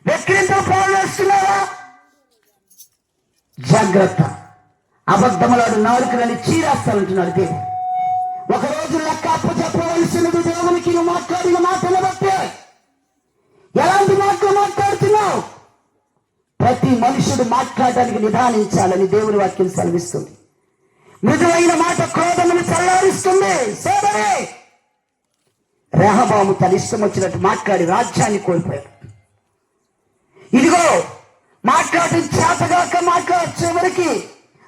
S1: వెక్కిరింతలు పాల్వేస్తున్నావా? జాగ్రత్త. అబద్ధములాడు నాలుకలని చీరేస్తానంటున్నాడు దేవుడు. ఒకరోజు లెక్క అప్పు చెప్పవలసినది దేవునికి. నువ్వు మాట్లాడిన మాటలు బట్టి ఎలాంటి మాటలు మాట్లాడుతున్నావు? ప్రతి మనుషుడు మాట్లాడడానికి నిదానించాలని దేవుని వాక్యం సెలవిస్తుంది. మృదువైన మాట క్రోధమును చల్లారిస్తుంది. సోదరే, రెహబాము తన ఇష్టం వచ్చినట్టు మాట్లాడి రాజ్యాన్ని కోల్పోయాడు. ఇదిగో మాట్లాడి చేతగాక చివరికి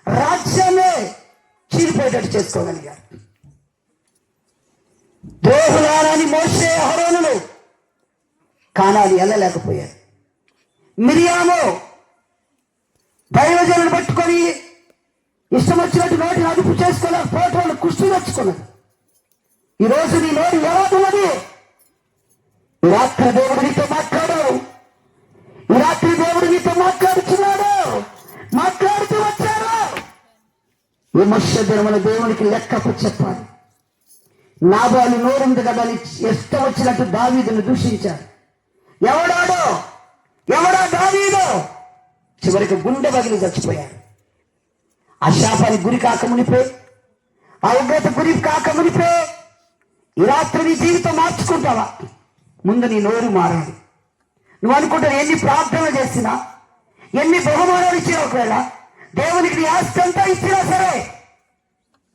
S1: రాజ్యాన్ని చీలిపోయేటట్టు చేసుకోగలిగారు. ద్రోహులారని మోసే అహరోనులు కానాని వెళ్ళలేకపోయారు. మిరియాము దైవజనులు పట్టుకొని ఇష్టం వచ్చినట్టు నోటిని అదుపు చేసుకోలేక పోటీ కుస్తీ తెచ్చుకున్నారు. ఈరోజు నీ నోరు ఎలా ఉన్నది? ఈ రాత్రి దేవుడు నీతో మాట్లాడాడు. ఈ రాత్రి దేవుడు నీతో మాట్లాడుతున్నాడు. మాట్లాడుతూ వచ్చాడు. విమర్శ దినమున దేవునికి లెక్కపు చెప్పాలి. నాబాలు నోరుంది కదా అని ఇష్టం వచ్చినట్టు దావీదును దూషించాడు. ఎవడా దావీదు? చివరికి గుండె పగిలి చచ్చిపోయాడు. ఆ శాపానికి గురి కాకమునిపే, ఆ ఉగ్రత గురి కాకమునిపే ఈ రాత్రి నీ జీవితం మార్చుకుంటావా? ముందు నీ నోరు మారాలి. నువ్వు అనుకుంటా ఎన్ని ప్రార్థనలు చేసినా, ఎన్ని బహుమానాలు ఇచ్చినా, ఒకవేళ దేవునికి నీ ఆస్తి అంతా ఇచ్చినా సరే,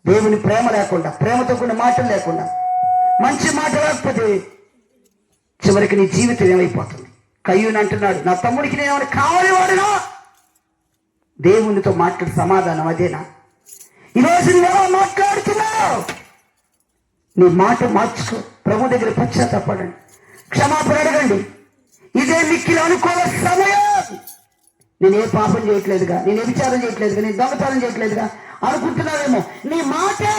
S1: దేవుని ప్రేమ లేకుండా, ప్రేమతో కూడిన మాటలు లేకుండా, మంచి మాట లేకపోతే చివరికి నీ జీవితం ఏమైపోతుంది? కయ్యూని అంటున్నాడు, నా తమ్ముడికి నేనేమైనా కావాలి వాడినా? దేవునితో మాట్లాడే సమాధానం అదేనా? ఈరోజు నువ్వెలా మాట్లాడుతున్నావు? నీ మాట మార్చుకో. ప్రభు దగ్గర పశ్చాత్తాపడండి, క్షమాపణ అడగండి. ఇదే మిక్కిలి అనుకూల సమయం. నేను ఏ పాపం చేయట్లేదుగా, నేను ఏ విచారం చేయట్లేదుగా, నేను దొంగతనం చేయట్లేదుగా అనుకుంటున్నావేమో. నీ మాటే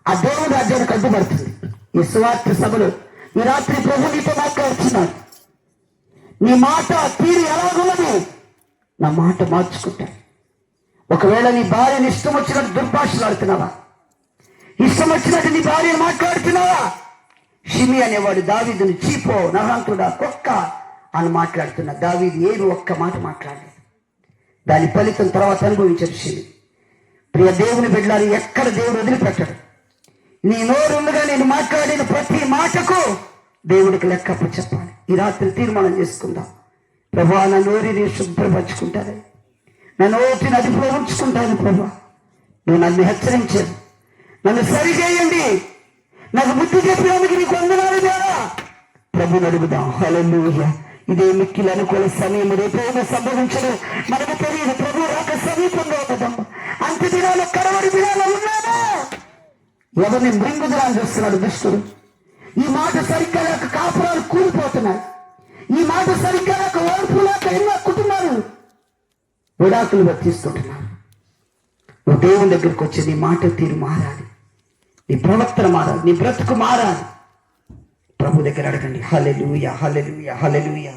S1: ఆ దేవుని రాజ్యానికి అడ్డుపడుతుంది. ఈ సువార్త సభలు ఈ రాత్రి ప్రభు నీతో మాట్లాడుతున్నాడు. నీ మాట తీరు ఎలాగున్నది? నా మాట మార్చుకుంటా. ఒకవేళ నీ భార్యని ఇష్టం వచ్చినట్టు దుర్భాషలు ఆడుతున్నావా? ఇష్టం వచ్చినట్టు నీ భార్యను మాట్లాడుతున్నావా? షిమి అనేవాడు దావీదుని చీపో, నరహంతుడా, కుక్క అని మాట్లాడుతున్నా. దావీదు ఏమి ఒక్క మాట మాట్లాడలేదు. దాని ఫలితం తర్వాత అనుభవించారు షిమి. ప్రియ దేవుని బిడ్డలారా, ఎక్కడ దేవుడు వదిలిపెట్టడు. నీ నోరుండగా నేను మాట్లాడిన ప్రతి మాటకు దేవుడికి లెక్కప్ప చెప్పాలి. ఈ రాత్రి తీర్మానం చేసుకుందాం. ప్రభా, నా నోరిని శుభ్రపరచుకుంటాను, నా నోటిని అదుపులో ఉంచుకుంటాను. ప్రభా, నువ్వు నన్ను హెచ్చరించాను, నన్ను సరిచేయండి, నాకు బుద్ధి చెప్పినందుకు నీకు వందనాలు దేవా. ప్రభుని అడుగుదాం. హల్లెలూయా. ఇదే మిక్కిలి అనుకూల సమయం. రేపేమో సంభవించడం మనకు తెలియదు. ప్రభు రాక సమీపంగా ఉన్నదమ్మ. అంత్య దినాలు, కడవరి దినాలు ఉన్నాను. ఎవరిని మృంగుదరాన్ని చూస్తున్నాడు దుష్టుడు. ఈ మాట సరిగ్గా లేక కాపురాలు కూలిపోతున్నాయి. ఈ మాట సరిగ్గా లేక ఓర్పు లేక ఎన్నో కుటుంబాలు విడాకులు వర్తిస్తుంటున్నారు. నువ్వు దేవుని దగ్గరికి వచ్చి నీ మాట తీరు మారాలి, నీ ప్రవర్తన మారాలి, నీ బ్రతుకు మారాలి. ప్రభు దగ్గర అడగండి. హల్లెలూయా, హల్లెలూయా, హల్లెలూయా.